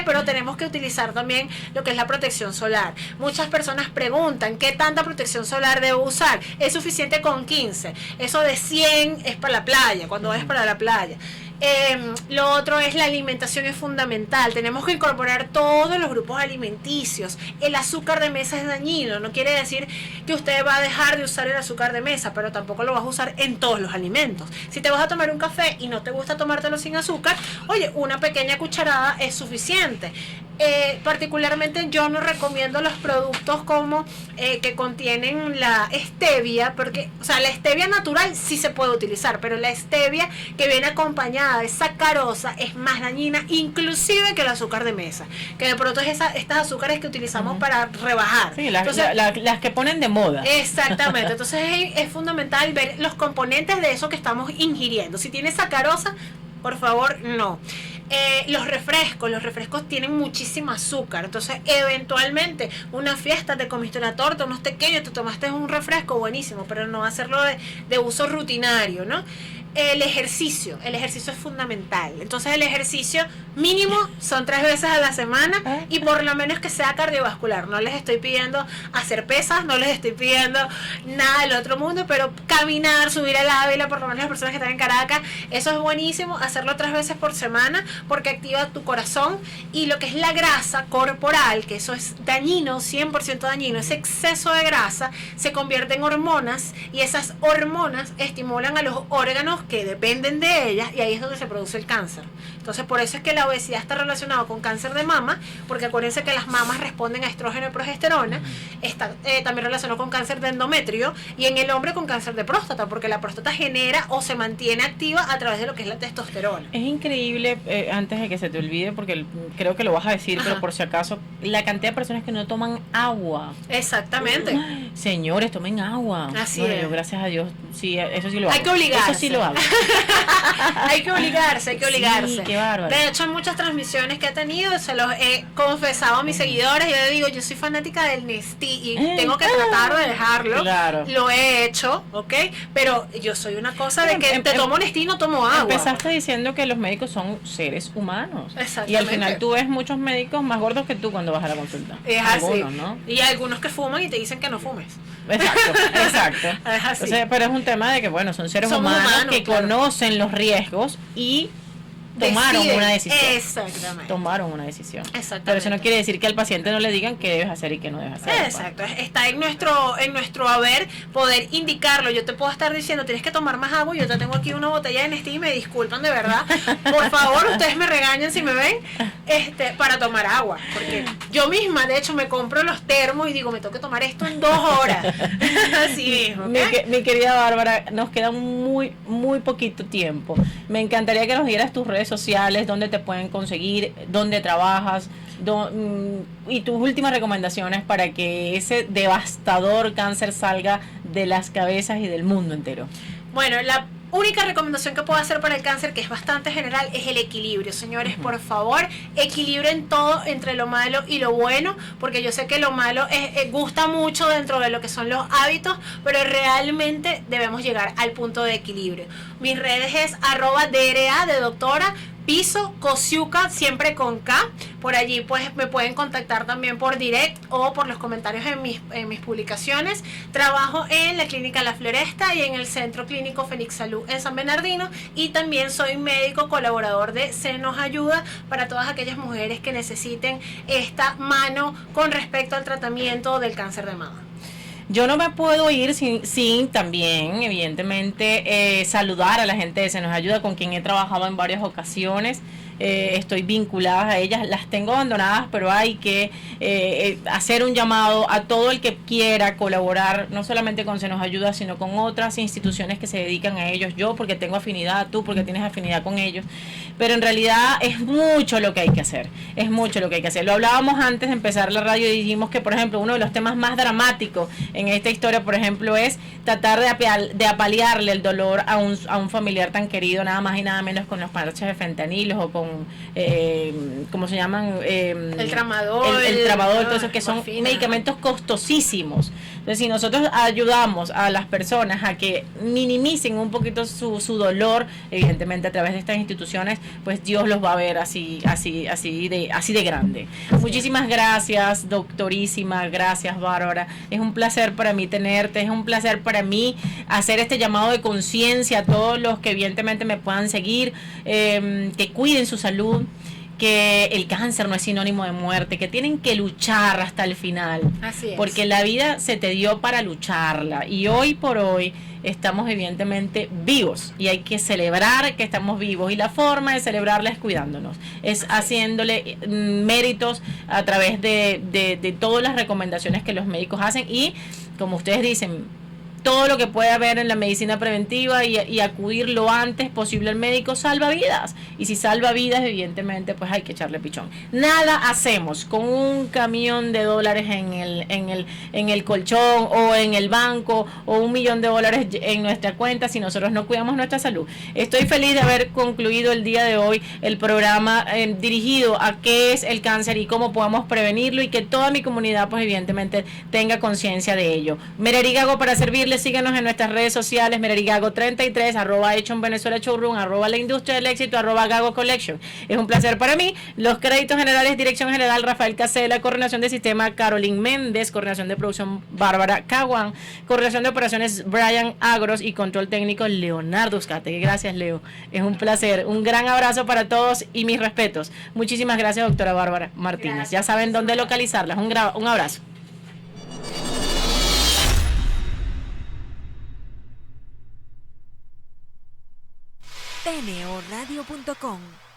pero tenemos que utilizar también lo que es la protección solar. Muchas personas preguntan ¿qué tanta protección solar debo usar? Es suficiente con 15, eso de 100 es para la playa, cuando vayas para la playa. Lo otro es la alimentación, es fundamental. Tenemos que incorporar todos los grupos alimenticios. El azúcar de mesa es dañino, no quiere decir que usted va a dejar de usar el azúcar de mesa, pero tampoco lo vas a usar en todos los alimentos. Si te vas a tomar un café y no te gusta tomártelo sin azúcar, oye, una pequeña cucharada es suficiente. Particularmente yo no recomiendo los productos como que contienen la stevia, porque, o sea, la stevia natural sí se puede utilizar, pero la stevia que viene acompañada de sacarosa es más dañina, inclusive que el azúcar de mesa, que de pronto es estas azúcares que utilizamos para rebajar. Sí, las que ponen de moda. Exactamente, entonces es fundamental ver los componentes de eso que estamos ingiriendo. Si tiene sacarosa, por favor, no. Los refrescos tienen muchísimo azúcar, entonces eventualmente una fiesta te comiste una torta, unos pequeños, te tomaste un refresco, buenísimo, pero no hacerlo de uso rutinario, ¿no? El ejercicio es fundamental. Entonces el ejercicio mínimo son 3 veces a la semana, y por lo menos que sea cardiovascular. No les estoy pidiendo hacer pesas, no les estoy pidiendo nada del otro mundo, pero caminar, subir el Ávila, por lo menos las personas que están en Caracas, eso es buenísimo. Hacerlo 3 veces por semana, porque activa tu corazón. Y lo que es la grasa corporal, que eso es dañino, 100% dañino, ese exceso de grasa se convierte en hormonas, y esas hormonas estimulan a los órganos órganos que dependen de ellas, y ahí es donde se produce el cáncer. Entonces, por eso es que la obesidad está relacionada con cáncer de mama, porque acuérdense que las mamas responden a estrógeno y progesterona. Está también relacionado con cáncer de endometrio, y en el hombre con cáncer de próstata, porque la próstata genera o se mantiene activa a través de lo que es la testosterona. Es increíble, antes de que se te olvide, porque creo que lo vas a decir, Ajá. pero por si acaso, la cantidad de personas que no toman agua. Exactamente. Señores, tomen agua. Así Bueno, es. yo, gracias a Dios, sí, eso sí lo hago. Hay que obligarse. Eso sí lo hago. Hay que obligarse, hay que obligarse. Sí, qué bárbaro. De hecho, en muchas transmisiones que he tenido, se los he confesado a mis seguidores. Yo les digo, yo soy fanática del Nestí y tengo que tratar de dejarlo. Claro. Lo he hecho, ¿ok? Pero yo soy una cosa de que te tomo Nestí y no tomo agua. Empezaste diciendo que los médicos son seres humanos. Exactamente. Y al final tú ves muchos médicos más gordos que tú cuando vas a la consulta. Es así. Algunos, ¿no? Y hay algunos que fuman y te dicen que no fumes. Exacto, exacto. Es así. Entonces, pero es un tema de que, bueno, son seres Somos humanos que claro. conocen los riesgos y tomaron Deciden. una decisión. Exactamente. Tomaron una decisión. Exactamente. Pero eso no quiere decir que al paciente no le digan qué debes hacer y qué no debes hacer. Exacto, está en nuestro haber poder indicarlo. Yo te puedo estar diciendo, tienes que tomar más agua, y yo te tengo aquí una botella de Nestí, y me disculpan de verdad. Por favor, ustedes me regañan si me ven, para tomar agua. Porque yo misma, de hecho, me compro los termos y digo, me tengo que tomar esto en 2 horas. Así mismo. ¿Okay? Mi querida Bárbara, nos queda muy poquito tiempo. Me encantaría que nos dieras tus redes sociales, dónde te pueden conseguir, dónde trabajas, y tus últimas recomendaciones para que ese devastador cáncer salga de las cabezas y del mundo entero. Bueno, la única recomendación que puedo hacer para el cáncer, que es bastante general, es el equilibrio. Señores, por favor, equilibren todo entre lo malo y lo bueno, porque yo sé que lo malo gusta mucho dentro de lo que son los hábitos, pero realmente debemos llegar al punto de equilibrio. Mis redes es @DRA de doctora piso Cosiuca, siempre con K. Por allí pues me pueden contactar también por direct o por los comentarios en mis publicaciones. Trabajo en la clínica La Floresta y en el Centro Clínico Fénix Salud en San Bernardino, y también soy médico colaborador de Se Nos Ayuda para todas aquellas mujeres que necesiten esta mano con respecto al tratamiento del cáncer de mama. Yo no me puedo ir sin también, evidentemente, saludar a la gente de Se Nos Ayuda, con quien he trabajado en varias ocasiones. Estoy vinculada a ellas, las tengo abandonadas, pero hay que hacer un llamado a todo el que quiera colaborar, no solamente con Se Nos Ayuda, sino con otras instituciones que se dedican a ellos. Yo porque tengo afinidad, tú porque tienes afinidad con ellos, pero en realidad es mucho lo que hay que hacer, es mucho lo que hay que hacer. Lo hablábamos antes de empezar la radio y dijimos que, por ejemplo, uno de los temas más dramáticos en esta historia, por ejemplo, es tratar de apalearle el dolor a un familiar tan querido, nada más y nada menos, con los parches de fentanilos o con ¿cómo se llaman? El tramadol. El tramadol, todo eso, que son medicamentos costosísimos. Entonces, si nosotros ayudamos a las personas a que minimicen un poquito su dolor, evidentemente a través de estas instituciones, pues Dios los va a ver así de grande. Muchísimas gracias, doctorísima, gracias, Bárbara. Es un placer para mí tenerte, es un placer para mí hacer este llamado de conciencia a todos los que evidentemente me puedan seguir, que cuiden su salud, que el cáncer no es sinónimo de muerte, que tienen que luchar hasta el final. Así es. Porque la vida se te dio para lucharla, y hoy por hoy estamos evidentemente vivos y hay que celebrar que estamos vivos, y la forma de celebrarla es cuidándonos, es haciéndole méritos a través de todas las recomendaciones que los médicos hacen, y como ustedes dicen, todo lo que puede haber en la medicina preventiva y acudir lo antes posible al médico salva vidas. Y si salva vidas, evidentemente, pues hay que echarle pichón. Nada hacemos con un camión de dólares en el colchón o en el banco, o $1.000.000 en nuestra cuenta, si nosotros no cuidamos nuestra salud. Estoy feliz de haber concluido el día de hoy el programa dirigido a qué es el cáncer y cómo podemos prevenirlo, y que toda mi comunidad, pues evidentemente, tenga conciencia de ello. Mererigago para servirles. Síganos en nuestras redes sociales, Mererigago33, @Hecho en Venezuela Showroom, @La Industria del Éxito, @Gago Collection. Es un placer para mí. Los créditos generales, dirección general Rafael Casela, coordinación de sistema Carolyn Méndez, coordinación de producción Bárbara Caguán, coordinación de operaciones Brian Agros y control técnico Leonardo Uzcate. Gracias, Leo. Es un placer. Un gran abrazo para todos y mis respetos. Muchísimas gracias, doctora Bárbara Martínez. Gracias. Ya saben dónde localizarlas. Un abrazo. noradio.com.